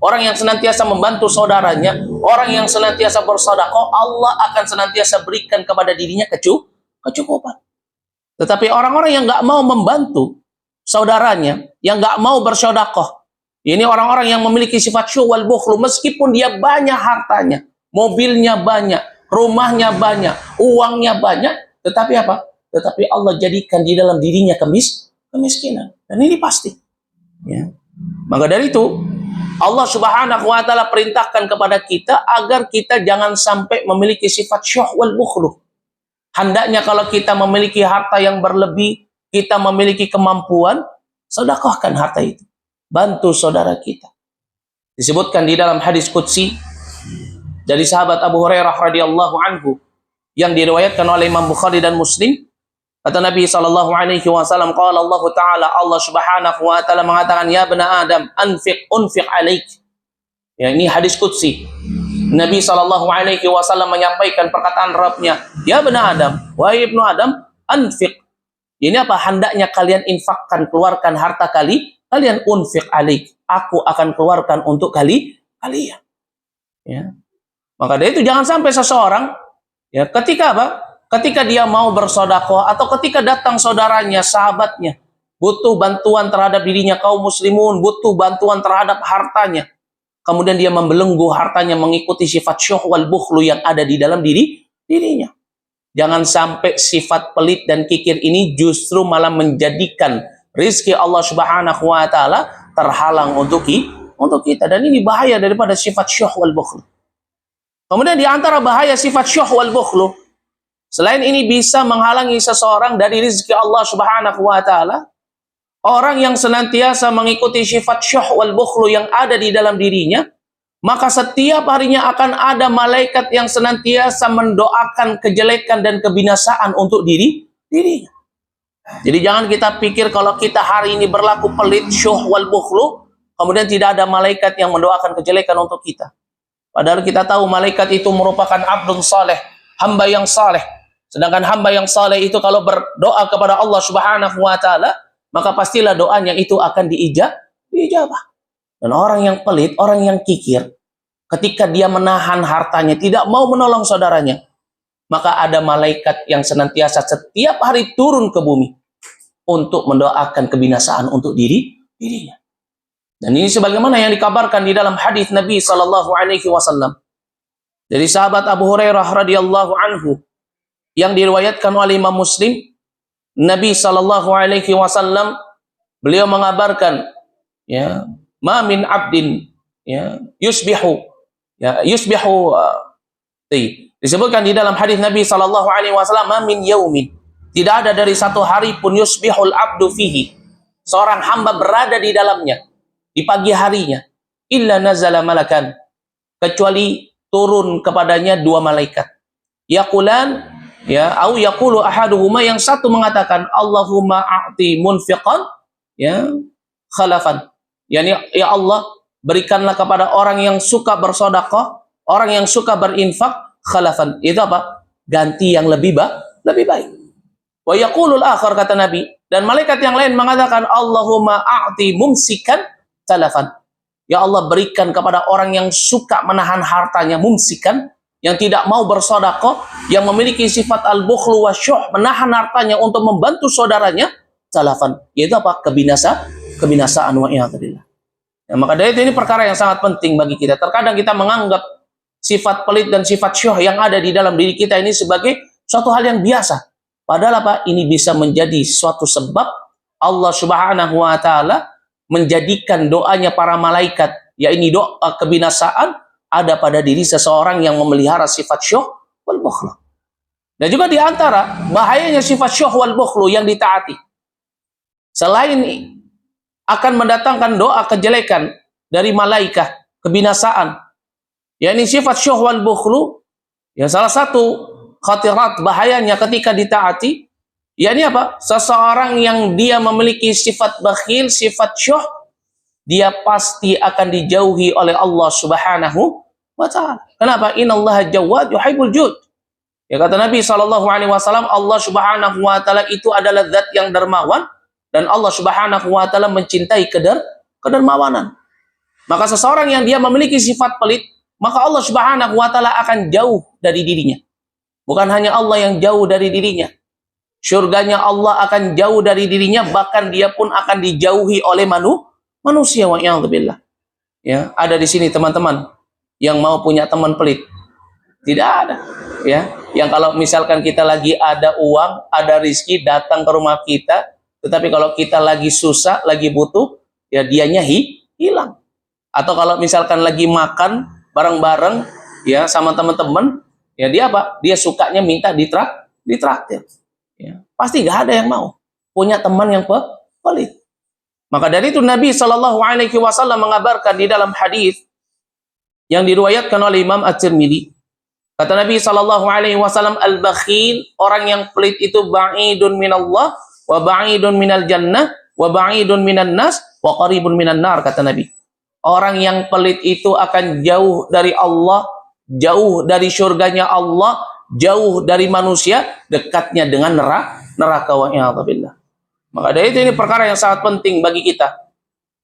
A: orang yang senantiasa membantu saudaranya, orang yang senantiasa bersedekah, Allah akan senantiasa berikan kepada dirinya kecukupan. Tetapi orang-orang yang nggak mau membantu saudaranya, yang nggak mau bersedekah, ini orang-orang yang memiliki sifat syuh wal bukhlu, meskipun dia banyak hartanya, mobilnya banyak, rumahnya banyak, uangnya banyak, tetapi apa? Tetapi Allah jadikan di dalam dirinya kemiskinan. Dan ini pasti. Ya. Maka dari itu, Allah Subhanahu wa taala perintahkan kepada kita agar kita jangan sampai memiliki sifat syuh wal bukhlu. Hendaknya kalau kita memiliki harta yang berlebih, kita memiliki kemampuan, sedekahkan harta itu. Bantu saudara kita. Disebutkan di dalam hadis qudsi dari sahabat Abu Hurairah radhiyallahu anhu yang diriwayatkan oleh Imam Bukhari dan Muslim. Kata Nabi sallallahu alaihi wasallam, qala Allah taala, Allah Subhanahu wa taala mengatakan, ya bani Adam, unfiq alaik. Ya, ini hadis qudsi. Nabi sallallahu alaihi wasallam menyampaikan perkataan Rabb-Nya, ya bani Adam, wahai ibnu Adam, anfiq. Ini apa? Hendaknya kalian infakkan, keluarkan harta kalian unfiq alaik. Aku akan keluarkan untuk kalian. Ya. Maka dari itu jangan sampai seseorang, ya, ketika apa? Ketika dia mau bersedekah atau ketika datang saudaranya, sahabatnya, butuh bantuan terhadap dirinya, kaum muslimun butuh bantuan terhadap hartanya, kemudian dia membelenggu hartanya mengikuti sifat syuh wal bukhlu yang ada di dalam dirinya. Jangan sampai sifat pelit dan kikir ini justru malah menjadikan rizki Allah Subhanahu wa taala terhalang untuk kita. Dan ini bahaya daripada sifat syuh wal bukhlu. Kemudian di antara bahaya sifat syuh wal bukhlu, selain ini bisa menghalangi seseorang dari rizki Allah Subhanahu wa taala, orang yang senantiasa mengikuti sifat syuh wal bukhlu yang ada di dalam dirinya, maka setiap harinya akan ada malaikat yang senantiasa mendoakan kejelekan dan kebinasaan untuk dirinya. Jadi jangan kita pikir kalau kita hari ini berlaku pelit, syuh wal bukhlu, kemudian tidak ada malaikat yang mendoakan kejelekan untuk kita. Padahal kita tahu malaikat itu merupakan abdun saleh, hamba yang saleh. Sedangkan hamba yang saleh itu kalau berdoa kepada Allah Subhanahu wa taala, maka pastilah doanya itu akan diijabah. Dan orang yang pelit, orang yang kikir, ketika dia menahan hartanya, tidak mau menolong saudaranya, maka ada malaikat yang senantiasa setiap hari turun ke bumi untuk mendoakan kebinasaan untuk dirinya. Dan ini sebagaimana yang dikabarkan di dalam hadis Nabi sallallahu alaihi wasallam dari sahabat Abu Hurairah radhiyallahu anhu yang diriwayatkan oleh Imam Muslim. Nabi sallallahu alaihi wasallam beliau mengabarkan, ya, ma min abdin, ya, yusbihu disebutkan di dalam hadis Nabi sallallahu alaihi wasallam, ma min yaumin, tidak ada dari satu hari pun yusbihul abdu fihi, seorang hamba berada di dalamnya di pagi harinya, illa nazala malakan, kecuali turun kepadanya dua malaikat, yaqulan, ya, au yaqulu ahaduhuma, yang satu mengatakan Allahumma a'ti munfiqan ya khalafan. Yani ya Allah, berikanlah kepada orang yang suka bersedekah, orang yang suka berinfak, khalafan. Itu apa? Ganti yang lebih baik. Wa yaqulul akhar, kata Nabi, dan malaikat yang lain mengatakan, Allahumma a'ti mumsikan talafan. Ya Allah, berikan kepada orang yang suka menahan hartanya, mumsikan, yang tidak mau bersedekah, yang memiliki sifat al-bukhlu wasyuh, menahan hartanya untuk membantu saudaranya, talafan. Yaitu apa? Kebinasaan wa iyadzubillah. Ya, maka dari itu ini perkara yang sangat penting bagi kita. Terkadang kita menganggap sifat pelit dan sifat syuh yang ada di dalam diri kita ini sebagai suatu hal yang biasa. Padahal apa? Ini bisa menjadi suatu sebab Allah Subhanahu wa taala menjadikan doanya para malaikat, yakni doa kebinasaan, ada pada diri seseorang yang memelihara sifat syuh wal bukhlu. Dan juga di antara bahayanya sifat syuh wal bukhlu yang ditaati, selain akan mendatangkan doa kejelekan dari malaikat, kebinasaan, yakni sifat syuh wal bukhlu, ya salah satu khatirat bahayanya ketika ditaati, yakni apa? Seseorang yang dia memiliki sifat bakhil, sifat syuh, dia pasti akan dijauhi oleh Allah Subhanahu wa taala. Kenapa? Innallaha jawad yuhibbul jud. Ya kata Nabi SAW, Allah Subhanahu wa taala itu adalah zat yang dermawan, dan Allah Subhanahu wa taala mencintai kedermawanan. Maka seseorang yang dia memiliki sifat pelit, maka Allah Subhanahu wa taala akan jauh dari dirinya. Bukan hanya Allah yang jauh dari dirinya, surganya Allah akan jauh dari dirinya, bahkan dia pun akan dijauhi oleh manusia, wa iyadzubillah. Ya, ada di sini teman-teman yang mau punya teman pelit? Tidak ada. Ya, yang kalau misalkan kita lagi ada uang, ada rizki, datang ke rumah kita, tetapi kalau kita lagi susah, lagi butuh, ya dianya hilang. Atau kalau misalkan lagi makan bareng-bareng, ya sama teman-teman, ya dia apa? Dia sukanya minta ditraktir. Ya, pasti nggak ada yang mau punya teman yang pelit. Maka dari itu Nabi Shallallahu Alaihi Wasallam mengabarkan di dalam hadis yang diriwayatkan oleh Imam At-Tirmidzi. Kata Nabi Shallallahu Alaihi Wasallam, al-bakhil, orang yang pelit itu ba'idun minallah, wa ba'idun minal jannah, wa ba'idun minan nas, wa qaribun minan nar, kata Nabi. Orang yang pelit itu akan jauh dari Allah, jauh dari surganya Allah, jauh dari manusia, dekatnya dengan neraka, wa iyadzubillah. Maka dari itu ini perkara yang sangat penting bagi kita.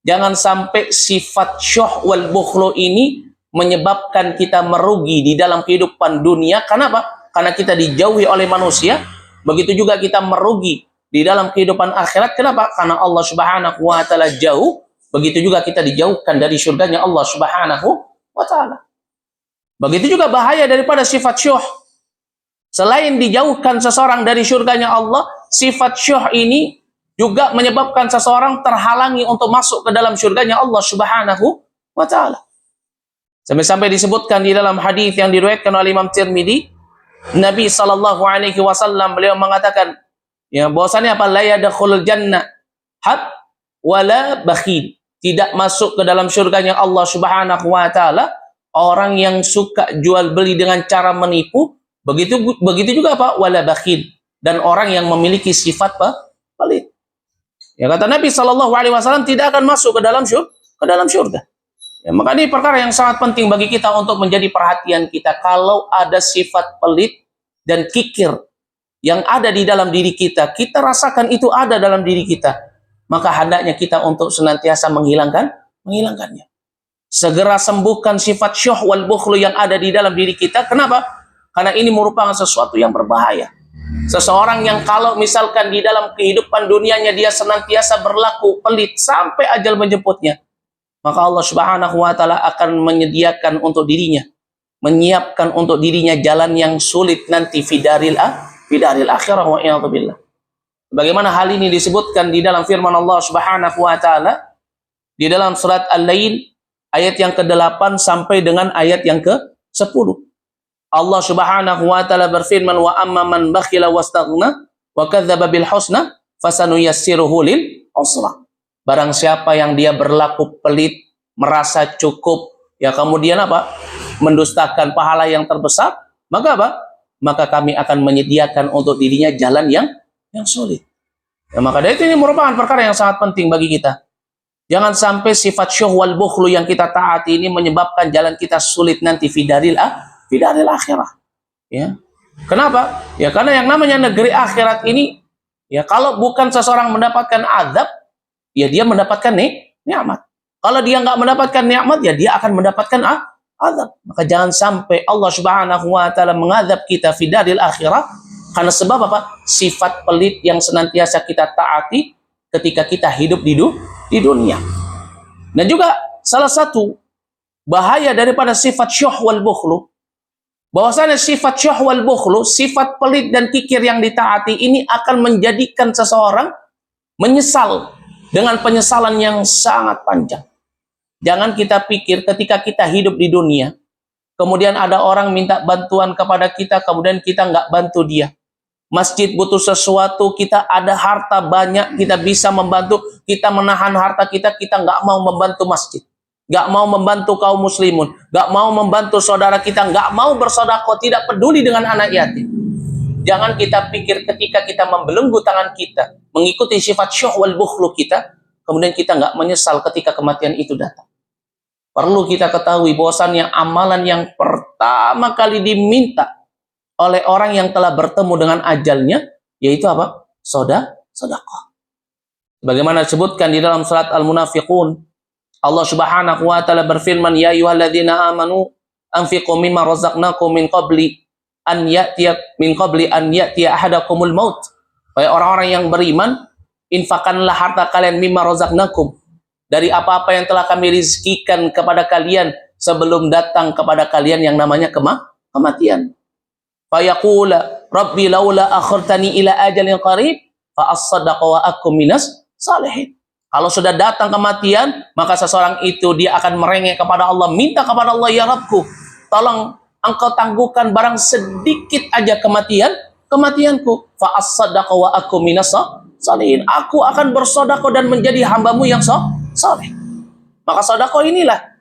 A: Jangan sampai sifat syuh wal bukhlu ini menyebabkan kita merugi di dalam kehidupan dunia. Kenapa? Karena kita dijauhi oleh manusia. Begitu juga kita merugi di dalam kehidupan akhirat. Kenapa? Karena Allah Subhanahu wa taala jauh. Begitu juga kita dijauhkan dari surganya Allah Subhanahu wa taala. Begitu juga bahaya daripada sifat syuh. Selain dijauhkan seseorang dari surganya Allah, sifat syuh ini juga menyebabkan seseorang terhalangi untuk masuk ke dalam surganya Allah Subhanahu wa taala. Sampai-sampai disebutkan di dalam hadis yang diriwayatkan oleh Imam Tirmidzi, Nabi sallallahu alaihi wasallam beliau mengatakan, ya bahwasanya apa? La yadkhulul jannah hab wala bakhil. Tidak masuk ke dalam surganya Allah Subhanahu wa taala orang yang suka jual beli dengan cara menipu, begitu juga apa? Wala bakhil, dan orang yang memiliki sifat pelit. Ya kata Nabi Shallallahu Alaihi Wasallam tidak akan masuk ke dalam surga. Ya, maka ini perkara yang sangat penting bagi kita untuk menjadi perhatian kita. Kalau ada sifat pelit dan kikir yang ada di dalam diri kita, kita rasakan itu ada dalam diri kita, maka hendaknya kita untuk senantiasa menghilangkannya. Segera sembuhkan sifat syuh wal bukhlu yang ada di dalam diri kita. Kenapa? Karena ini merupakan sesuatu yang berbahaya. Seseorang yang kalau misalkan di dalam kehidupan dunianya dia senantiasa berlaku pelit sampai ajal menjemputnya, maka Allah Subhanahu wa taala akan menyediakan untuk dirinya, menyiapkan untuk dirinya jalan yang sulit nanti fidaril akhirah, wa iyadzubillah. Bagaimana hal ini disebutkan di dalam firman Allah Subhanahu wa taala di dalam surat Al-Lail ayat yang ke-8 sampai dengan ayat yang ke-10. Allah Subhanahu wa taala berfirman, wa amma man bakhila wastaghna wa kadzdzaba bil husna fasanuyassiruhu lil usra. Barang siapa yang dia berlaku pelit, merasa cukup, ya kemudian apa? Mendustakan pahala yang terbesar, maka apa? Maka kami akan menyediakan untuk dirinya jalan yang sulit. Ya, maka dari itu ini merupakan perkara yang sangat penting bagi kita. Jangan sampai sifat syuh wal bukhlu yang kita taati ini menyebabkan jalan kita sulit nanti fidaril akhirah. Ya. Kenapa? Ya karena yang namanya negeri akhirat ini, ya kalau bukan seseorang mendapatkan azab, ya dia mendapatkan nikmat. Kalau dia nggak mendapatkan nikmat, ya dia akan mendapatkan azab. Maka jangan sampai Allah Subhanahu wa taala mengazab kita fidaril akhirah karena sebab apa? Sifat pelit yang senantiasa kita taati ketika kita hidup di dunia. Dan juga salah satu bahaya daripada sifat syuh wal bukhlu, bahwasanya sifat syuh wal bukhlu, sifat pelit dan kikir yang ditaati ini akan menjadikan seseorang menyesal dengan penyesalan yang sangat panjang. Jangan kita pikir ketika kita hidup di dunia, kemudian ada orang minta bantuan kepada kita, kemudian kita nggak bantu dia. Masjid butuh sesuatu, kita ada harta banyak, kita bisa membantu, kita menahan harta kita nggak mau membantu masjid, nggak mau membantu kaum muslimun, nggak mau membantu saudara kita, nggak mau bersedekah, tidak peduli dengan anak yatim. Jangan kita pikir ketika kita membelenggu tangan kita, mengikuti sifat syuh wal bukhlu kita, kemudian kita nggak menyesal ketika kematian itu datang. Perlu kita ketahui bahwasannya amalan yang pertama kali diminta oleh orang yang telah bertemu dengan ajalnya, yaitu apa? Sedekah. Bagaimana disebutkan di dalam surat Al-Munafiqun, Allah Subhanahu wa taala berfirman, ya ayyuhalladzina amanu anfiqu mimma razaqnakum min qabli an ya'tiya ahadakumul maut. Wahai orang-orang yang beriman, infakkanlah harta kalian mimma razaqnakum, dari apa-apa yang telah kami rizkikan kepada kalian sebelum datang kepada kalian yang namanya kematian. Fayaqula rabbi laula akhirtani ila ajalin qarib fa as-saddaqa wa akum minas salihin. Kalau sudah datang kematian, maka seseorang itu dia akan merengek kepada Allah, minta kepada Allah, ya Rabbku, tolong engkau tangguhkan barang sedikit aja kematianku, fa as-saddaqa wa akum minas salihin. Aku akan bersedekah dan menjadi hambamu yang saleh. Maka sedekah inilah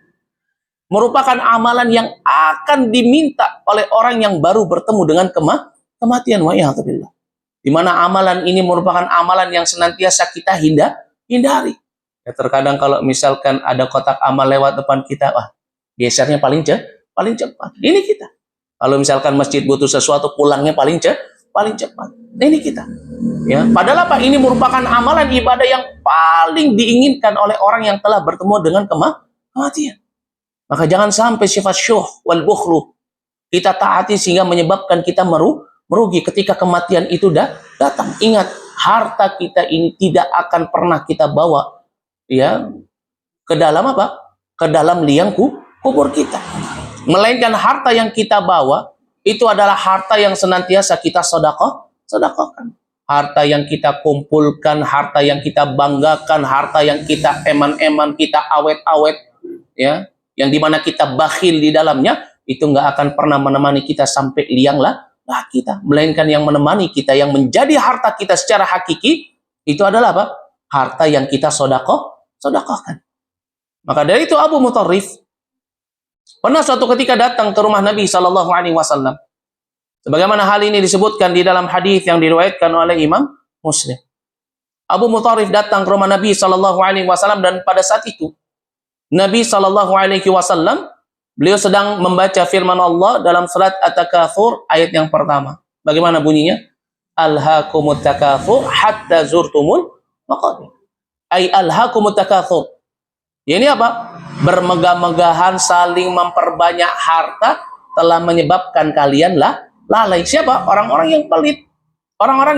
A: merupakan amalan yang akan diminta oleh orang yang baru bertemu dengan kematian, wa'iyadzubillah. Di mana amalan ini merupakan amalan yang senantiasa kita hindari. Ya, terkadang kalau misalkan ada kotak amal lewat depan kita, wah, gesernya paling cepat. Ini kita. Kalau misalkan masjid butuh sesuatu, pulangnya paling cepat. Ini kita. Ya, padahal apa? Ini merupakan amalan ibadah yang paling diinginkan oleh orang yang telah bertemu dengan kematian. Maka jangan sampai sifat syuh wal bukhlu kita taati sehingga menyebabkan kita merugi ketika kematian itu datang. Ingat, harta kita ini tidak akan pernah kita bawa ya ke dalam apa? Ke dalam liang kubur kita. Melainkan harta yang kita bawa itu adalah harta yang senantiasa kita sedekahkan. Harta yang kita kumpulkan, harta yang kita banggakan, harta yang kita eman-eman, kita awet-awet, ya, yang dimana kita bakhil di dalamnya, itu nggak akan pernah menemani kita sampai liang lah kita. Melainkan yang menemani kita, yang menjadi harta kita secara hakiki, itu adalah apa? Harta yang kita sedekahkan. Maka dari itu Abu Mutarrif pernah suatu ketika datang ke rumah Nabi Shallallahu Alaihi Wasallam. Sebagaimana hal ini disebutkan di dalam hadis yang diriwayatkan oleh Imam Muslim. Abu Mutarrif datang ke rumah Nabi Shallallahu Alaihi Wasallam dan pada saat itu Nabi Shallallahu Alaihi Wasallam beliau sedang membaca firman Allah dalam surat At-Takatsur ayat yang pertama. Bagaimana bunyinya? Alhaakumut takatsur hatta zurtumul maqabir. Ai alhaakumut takatsur. Ya, ini apa? Bermegah-megahan, saling memperbanyak harta telah menyebabkan kalian lalai. Siapa? Orang-orang yang pelit, orang-orang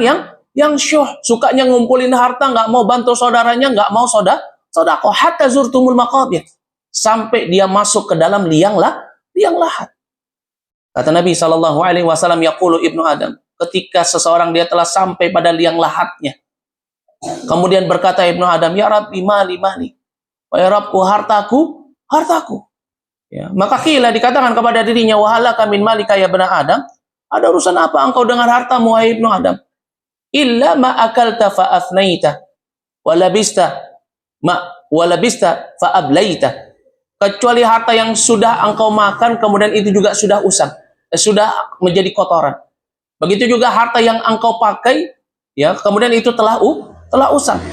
A: yang syuh, sukanya ngumpulin harta, nggak mau bantu saudaranya, nggak mau sedekah, hatta zurtumul maqabir, sampai dia masuk ke dalam liang lahat. Kata Nabi Shallallahu Alaihi Wasallam, yaqulu ibnu Adam, ketika seseorang dia telah sampai pada liang lahatnya, kemudian berkata ibnu Adam, ya Rabbi mali, ya Rabbku, hartaku. Ya, maka kila dikatakan kepada dirinya, wahalaka min malika ya ibnu Adam, ada urusan apa engkau dengan hartamu wahai ibnu Adam? Illa ma akalta fa afnaita wa labista fa ablaita. Kecuali harta yang sudah engkau makan kemudian itu juga sudah usang, sudah menjadi kotoran. Begitu juga harta yang engkau pakai, ya, kemudian itu telah telah usang.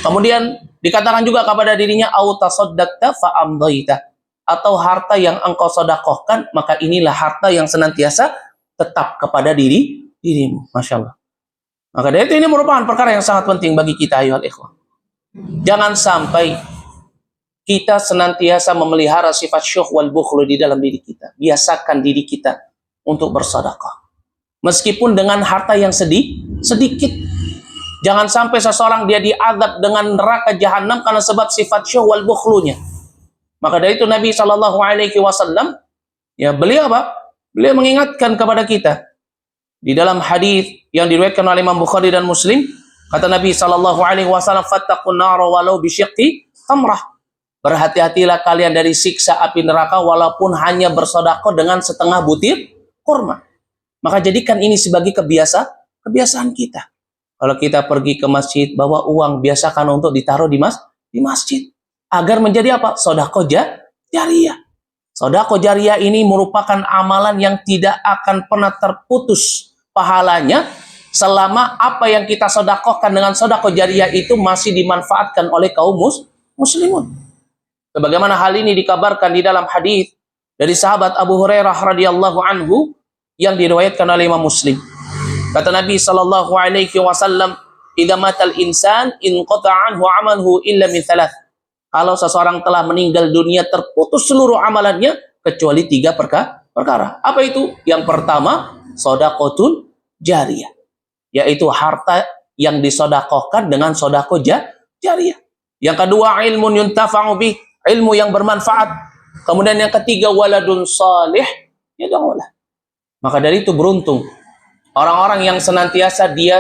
A: Kemudian dikatakan juga kepada dirinya au tasaddaqta fa amdaita, atau harta yang engkau sedekahkan maka inilah harta yang senantiasa tetap kepada dirimu. Masya Allah. Maka dari itu ini merupakan perkara yang sangat penting bagi kita ayuhal ikhwah. Jangan sampai kita senantiasa memelihara sifat syuh wal bukhlu di dalam diri kita. Biasakan diri kita untuk bersedekah. Meskipun dengan harta yang sedikit. Jangan sampai seseorang dia diazab dengan neraka jahanam karena sebab sifat syuh wal bukhlunya. Maka dari itu Nabi SAW, ya beliau apa? Beliau mengingatkan kepada kita di dalam hadis yang diriwayatkan oleh Imam Bukhari dan Muslim, kata Nabi SAW, fattaqun nara walau bisyiqqi tamrah. Berhati-hatilah kalian dari siksa api neraka walaupun hanya bersedekah dengan setengah butir kurma. Maka jadikan ini sebagai kebiasaan kita. Kalau kita pergi ke masjid, bawa uang, biasakan untuk ditaruh di masjid. Agar menjadi apa? Sedekah jariyah. Sedekah jariyah ini merupakan amalan yang tidak akan pernah terputus pahalanya selama apa yang kita sedekahkan dengan sedekah jariyah itu masih dimanfaatkan oleh kaum muslimun. Sebagaimana hal ini dikabarkan di dalam hadis dari sahabat Abu Hurairah radhiyallahu anhu yang diriwayatkan oleh Imam Muslim. Kata Nabi sallallahu alaihi wasallam, "Idza matal insan inqata'a anhu 'amaluhu illa min thalath." Kalau seseorang telah meninggal dunia terputus seluruh amalannya kecuali 3 perkara. Apa itu? Yang pertama, shadaqatul jariyah, yaitu harta yang disedekahkan dengan sedekah jariyah. Yang kedua, ilmun yuntafa'u bih, ilmu yang bermanfaat. Kemudian yang ketiga, waladun salih yad'ulah. Maka dari itu beruntung orang-orang yang senantiasa dia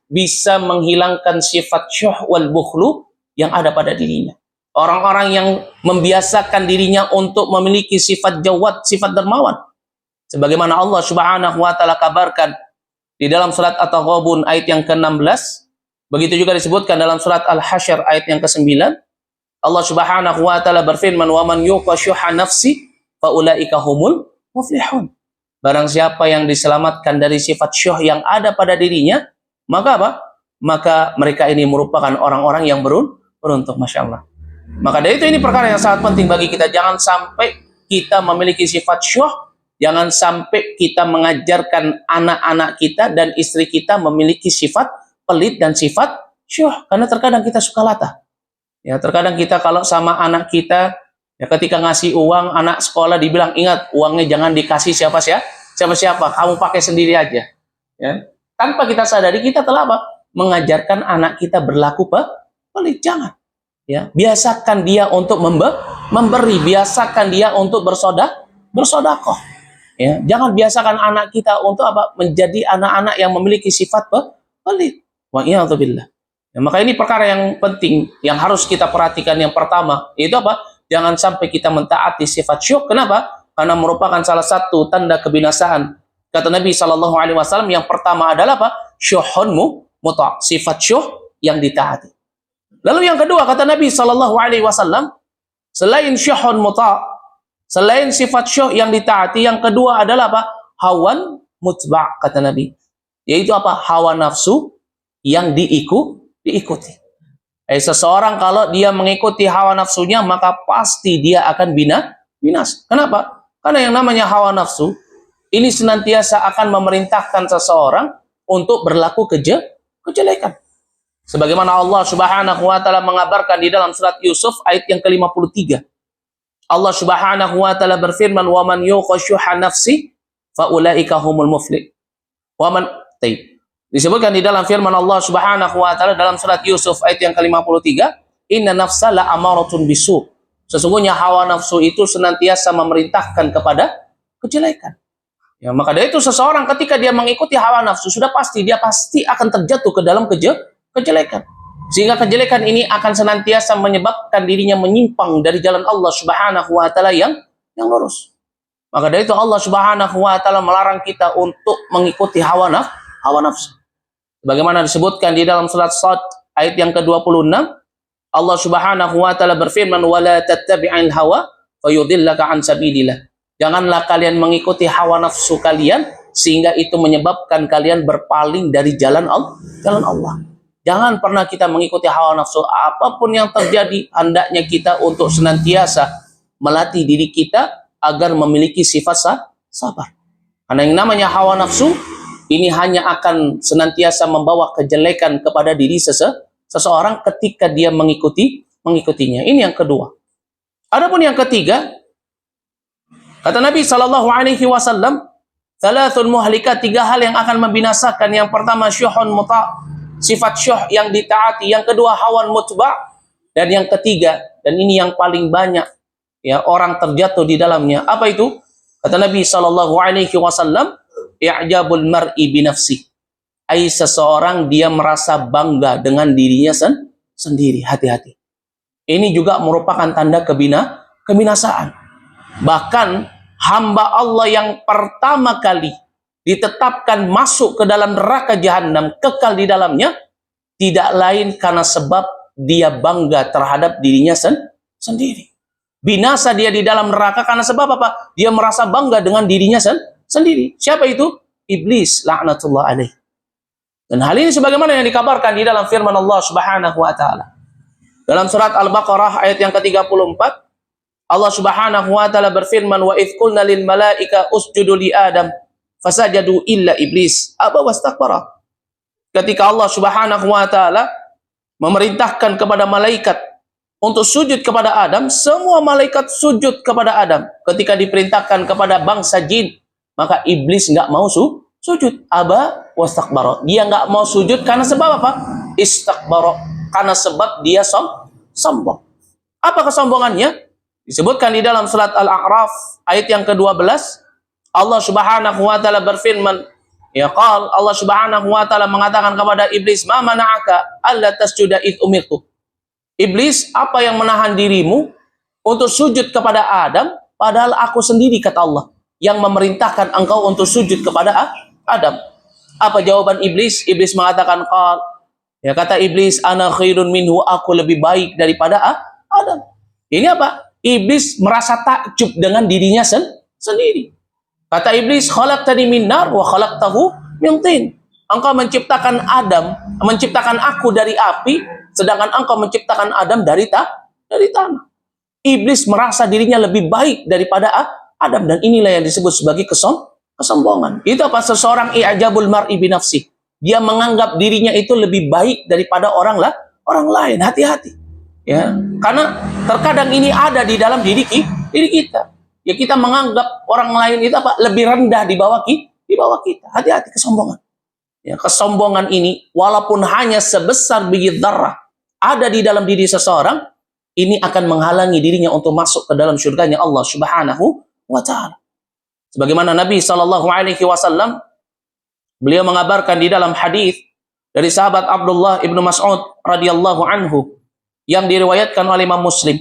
A: bisa menghilangkan sifat syuh wal bukhlu yang ada pada dirinya. Orang-orang yang membiasakan dirinya untuk memiliki sifat jawad, sifat dermawan. Sebagaimana Allah Subhanahu wa taala kabarkan di dalam surat At-Taghabun ayat yang ke-16, begitu juga disebutkan dalam surat Al-Hasyr ayat yang ke-9. Allah Subhanahu wa taala berfirman, "Wa man yuqa syuha nafsi fa ulaika humul muflihun." Barang siapa yang diselamatkan dari sifat syuh yang ada pada dirinya, maka apa? Maka mereka ini merupakan orang-orang yang beruntung, Masya Allah. Maka dari itu ini perkara yang sangat penting bagi kita. Jangan sampai kita memiliki sifat syuh, jangan sampai kita mengajarkan anak-anak kita dan istri kita memiliki sifat pelit dan sifat syuh. Karena terkadang kita suka latah. Ya, terkadang kita kalau sama anak kita, ya ketika ngasih uang, anak sekolah dibilang, ingat, uangnya jangan dikasih siapa-siapa, kamu pakai sendiri aja. Ya. Tanpa kita sadari, kita telah apa? Mengajarkan anak kita berlaku pelit. Jangan. Ya, biasakan dia untuk memberi, biasakan dia untuk bersedekah. Ya, jangan biasakan anak kita untuk apa? Menjadi anak-anak yang memiliki sifat pelit. Wa iyadzubillah. Ya, maka ini perkara yang penting yang harus kita perhatikan. Yang pertama, itu apa? Jangan sampai kita mentaati sifat syuh. Kenapa? Karena merupakan salah satu tanda kebinasaan. Kata Nabi SAW, yang pertama adalah apa? Syuhun muta', sifat syuh yang ditaati. Lalu yang kedua, kata Nabi SAW, selain syuhun muta', selain sifat syuh yang ditaati, yang kedua adalah apa? Hawan mutba', kata Nabi. Yaitu apa? Hawa nafsu yang diikuti. Seseorang kalau dia mengikuti hawa nafsunya, maka pasti dia akan binas. Kenapa? Karena yang namanya hawa nafsu ini senantiasa akan memerintahkan seseorang untuk berlaku kejelekan. Sebagaimana Allah Subhanahu wa taala mengabarkan di dalam surat Yusuf ayat yang ke-53. Allah Subhanahu wa taala berfirman, "Wa man yuqa syuha nafsi fa ulaika humul muflih." Disebutkan di dalam firman Allah Subhanahu wa taala dalam surat Yusuf ayat yang ke-53, "Inna nafsa la amaratun bisu." Sesungguhnya hawa nafsu itu senantiasa memerintahkan kepada kejelekan. Ya, maka dari itu seseorang ketika dia mengikuti hawa nafsu, sudah pasti dia pasti akan terjatuh ke dalam kejelekan. Sehingga kejelekan ini akan senantiasa menyebabkan dirinya menyimpang dari jalan Allah Subhanahu wa taala yang lurus. Maka dari itu Allah Subhanahu wa taala melarang kita untuk mengikuti hawa nafsu. Bagaimana disebutkan di dalam surat Shad ayat yang ke-26, Allah Subhanahu wa taala berfirman, "Wala tattabi'il hawa fayudillaka an sabilillah." Janganlah kalian mengikuti hawa nafsu kalian sehingga itu menyebabkan kalian berpaling dari jalan Allah. Jangan pernah kita mengikuti hawa nafsu. Apapun yang terjadi, hendaknya kita untuk senantiasa melatih diri kita agar memiliki sifat sabar. Karena yang namanya hawa nafsu ini hanya akan senantiasa membawa kejelekan kepada diri seseorang ketika dia mengikutinya. Ini yang kedua. Adapun yang ketiga, kata Nabi Shallallahu Alaihi Wasallam, Thalathun muhlikat, 3 hal yang akan membinasakan. Yang pertama syuhun muta', sifat syuh yang ditaati. Yang kedua hawan mutba', dan yang ketiga, dan ini yang paling banyak ya orang terjatuh di dalamnya. Apa itu? Kata Nabi Shallallahu Alaihi Wasallam, i'jabul mar'i binafsi. Ai seseorang dia merasa bangga dengan dirinya sendiri. Hati-hati. Ini juga merupakan tanda kebinasaan. Bahkan hamba Allah yang pertama kali ditetapkan masuk ke dalam neraka jahanam, kekal di dalamnya, tidak lain karena sebab dia bangga terhadap dirinya sendiri. Binasa dia di dalam neraka karena sebab apa? Dia merasa bangga dengan dirinya sendiri. Siapa itu? Iblis, laknatullah alaih. Dan hal ini sebagaimana yang dikabarkan di dalam firman Allah Subhanahu wa taala. Dalam surat Al-Baqarah ayat yang ke-34, Allah Subhanahu wa taala berfirman, wa idz qulna lil malaika usjudu li Adam fasajadu illa iblis aba wastakbara. Ketika Allah Subhanahu wa taala memerintahkan kepada malaikat untuk sujud kepada Adam, semua malaikat sujud kepada Adam. Ketika diperintahkan kepada bangsa jin, maka iblis nggak mau sujud. Aba wastakbara. Dia nggak mau sujud karena sebab apa? Istakbara. Karena sebab dia sombong. Apa kesombongannya? Disebutkan di dalam surat Al-A'raf ayat yang ke-12, Allah Subhanahu wa taala berfirman, ya qal, Allah Subhanahu wa taala mengatakan kepada iblis, ma mana'aka alla tasjuda id umirtu. Iblis, apa yang menahan dirimu untuk sujud kepada Adam, padahal aku sendiri, kata Allah, yang memerintahkan engkau untuk sujud kepada Adam. Apa jawaban iblis? Iblis mengatakan, qal, ya kata iblis, ana khairun minhu, aku lebih baik daripada Adam. Ini apa? Iblis merasa takjub dengan dirinya sendiri. Kata iblis, khalaqtani min nar wa khalaqtahu min tin. Engkau menciptakan Adam, menciptakan aku dari api, sedangkan engkau menciptakan Adam dari tanah. Iblis merasa dirinya lebih baik daripada Adam, dan inilah yang disebut sebagai kesombongan. Itu apa? Seseorang i'jabul mar'i binafsi. Dia menganggap dirinya itu lebih baik daripada orang lain. Hati-hati. Ya, karena terkadang ini ada di dalam diri kita. Ya, kita menganggap orang lain itu apa? Lebih rendah di bawah kita. Hati-hati kesombongan. Ya, kesombongan ini walaupun hanya sebesar biji dzarrah ada di dalam diri seseorang, ini akan menghalangi dirinya untuk masuk ke dalam surganya Allah Subhanahu wa taala. Sebagaimana Nabi Shallallahu Alaihi Wasallam beliau mengabarkan di dalam hadis dari sahabat Abdullah ibnu Mas'ud radhiyallahu anhu yang diriwayatkan oleh Imam Muslim.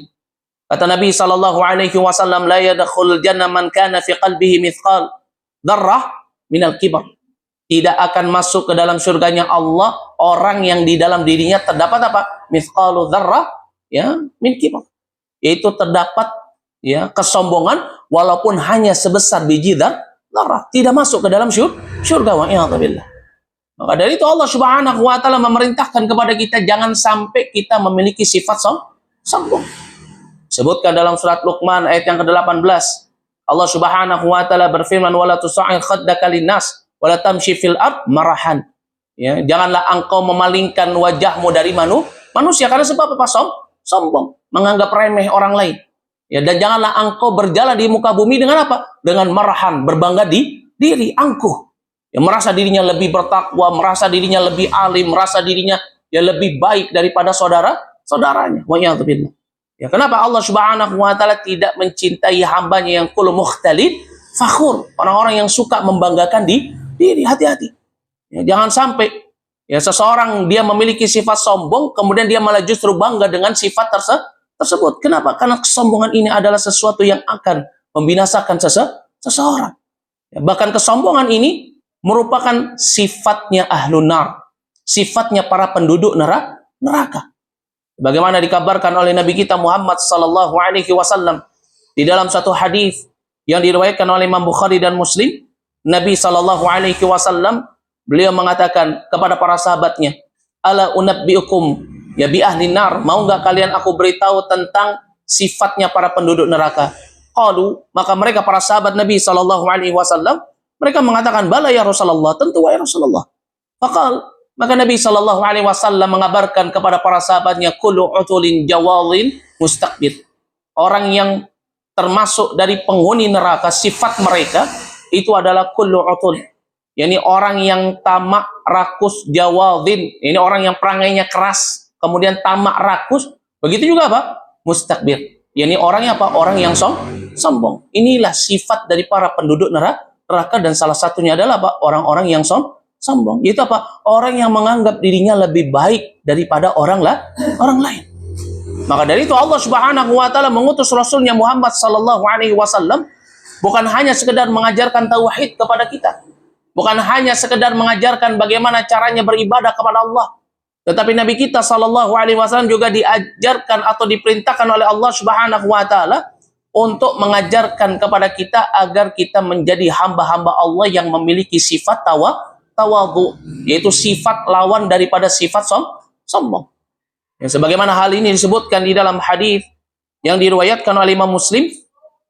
A: Kata Nabi Shallallahu Alaihi Wasallam, la yadkhulul jannah man kana fi qalbihi mithqal dzarrah minal kibar. Tidak akan masuk ke dalam surganya Allah orang yang di dalam dirinya terdapat apa? Mithqalu dzarrah, ya, min kibar. Yaitu terdapat ya kesombongan walaupun hanya sebesar biji dzarrah, tidak masuk ke dalam surga, wa a'udzubillah. Maka dari itu Allah Subhanahu wa taala memerintahkan kepada kita jangan sampai kita memiliki sifat sombong. Sebutkan dalam surat Luqman ayat yang ke-18. Allah Subhanahu wa taala berfirman, wala tusa'ir khaddaka linnas wala tamshi fil ard marahan. Ya, janganlah engkau memalingkan wajahmu dari manusia karena sebab apa? Sombong, menganggap remeh orang lain. Ya, dan janganlah engkau berjalan di muka bumi dengan apa? Dengan marahan, berbangga diri, angkuh. Ya, merasa dirinya lebih bertakwa, merasa dirinya lebih alim, merasa dirinya ya lebih baik daripada saudaranya. Wa a'udzubillah. Ya, kenapa Allah Subhanahu wa taala tidak mencintai hambanya yang kullu mukhtalin fakhur, orang-orang yang suka membanggakan diri. Hati-hati. Ya, jangan sampai ya seseorang dia memiliki sifat sombong kemudian dia malah justru bangga dengan sifat tersebut. Kenapa? Karena kesombongan ini adalah sesuatu yang akan membinasakan seseorang. Ya, bahkan kesombongan ini merupakan sifatnya ahlun nar, sifatnya para penduduk neraka. Bagaimana dikabarkan oleh Nabi kita Muhammad sallallahu alaihi wasallam di dalam satu hadis yang diriwayatkan oleh Imam Bukhari dan Muslim, Nabi sallallahu alaihi wasallam beliau mengatakan kepada para sahabatnya, ala unabbiukum ya bi ahli nar, mau nggak kalian aku beritahu tentang sifatnya para penduduk neraka? Qalu, maka mereka para sahabat Nabi sallallahu alaihi wasallam mereka mengatakan, bala ya Rasulullah, tentu ya Rasulullah. Maka Nabi sallallahu alaihi wasallam mengabarkan kepada para sahabatnya, kullu utulin jawadin mustakbir. Orang yang termasuk dari penghuni neraka, sifat mereka itu adalah kullu utul, yakni orang yang tamak, rakus, jawadin, ini orang yang perangainya keras, kemudian tamak, rakus. Begitu juga apa? Mustakbir, yakni orangnya apa? Orang yang sombong. Inilah sifat dari para penduduk neraka, dan salah satunya adalah apa? Orang-orang yang sombong. Itu apa? Orang yang menganggap dirinya lebih baik daripada orang lain. Maka dari itu Allah Subhanahu wa taala mengutus Rasulnya Muhammad sallallahu alaihi wasallam bukan hanya sekedar mengajarkan tauhid kepada kita, bukan hanya sekedar mengajarkan bagaimana caranya beribadah kepada Allah, tetapi Nabi kita sallallahu alaihi wasallam juga diajarkan atau diperintahkan oleh Allah Subhanahu wa taala untuk mengajarkan kepada kita agar kita menjadi hamba-hamba Allah yang memiliki sifat tawadhu, yaitu sifat lawan daripada sifat sombong. Yang sebagaimana hal ini disebutkan di dalam hadis yang diriwayatkan oleh Imam Muslim,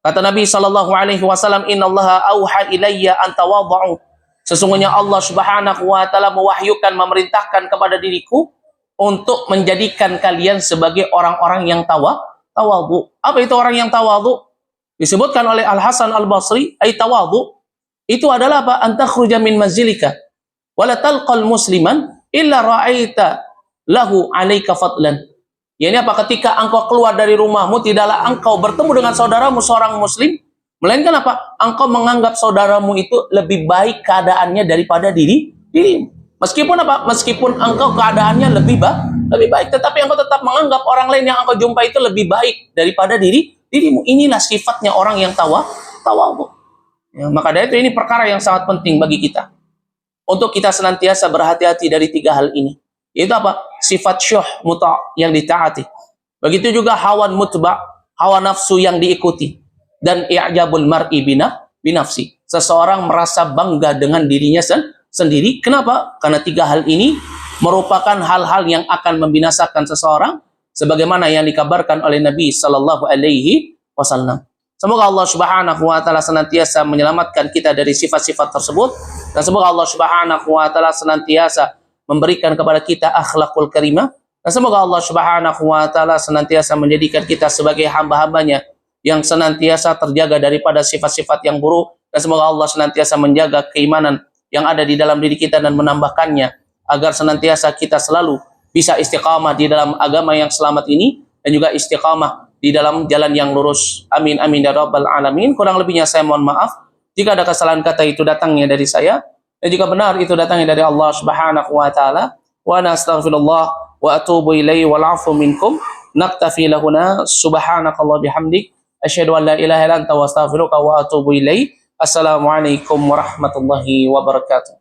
A: kata Nabi sallallahu alaihi wasallam, innallaha auha ilayya an tawadhu, sesungguhnya Allah Subhanahu wa taala mewahyukan, memerintahkan kepada diriku untuk menjadikan kalian sebagai orang-orang yang tawadhu. Apa itu orang yang tawadhu? Disebutkan oleh Al Hasan Al Basri, ay tawadhu itu adalah apa? Antakhruja min manzilika wala talqal musliman illa ra'aita lahu alaika fadlan. Ya, ini apa? Ketika engkau keluar dari rumahmu, tidaklah engkau bertemu dengan saudaramu seorang muslim, melainkan apa? Engkau menganggap saudaramu itu lebih baik keadaannya daripada dirimu. Meskipun apa? Meskipun engkau keadaannya lebih baik, tetapi engkau tetap menganggap orang lain yang engkau jumpa itu lebih baik daripada dirimu. Inilah sifatnya orang yang tawadhu. Ya, maka dari itu ini perkara yang sangat penting bagi kita untuk kita senantiasa berhati-hati dari tiga hal ini. Itu apa? Sifat syuh muta' yang ditaati. Begitu juga hawan mutba', hawa nafsu yang diikuti, dan i'jabul mar'i binafsi. Seseorang merasa bangga dengan dirinya sendiri. Kenapa? Karena tiga hal ini merupakan hal-hal yang akan membinasakan seseorang, sebagaimana yang dikabarkan oleh Nabi sallallahu alaihi wasallam. Semoga Allah Subhanahu wa taala senantiasa menyelamatkan kita dari sifat-sifat tersebut, dan semoga Allah Subhanahu wa taala senantiasa memberikan kepada kita akhlakul karimah, dan semoga Allah Subhanahu wa taala senantiasa menjadikan kita sebagai hamba-hambanya yang senantiasa terjaga daripada sifat-sifat yang buruk, dan semoga Allah senantiasa menjaga keimanan yang ada di dalam diri kita dan menambahkannya agar senantiasa kita selalu bisa istiqamah di dalam agama yang selamat ini, dan juga istiqamah di dalam jalan yang lurus. Amin amin ya rabbal alamin. Kurang lebihnya saya mohon maaf jika ada kesalahan kata itu datangnya dari saya, dan jika benar itu datangnya dari Allah Subhanahu wa taala. Wa ana astaghfirullah wa atubu ilaihi wal afu minkum. Naktafi lahuna subhanakallah bihamdik asyhadu an la ilaha illa anta wa astaghfiruka wa atubu ilaihi. Assalamualaikum warahmatullahi wabarakatuh.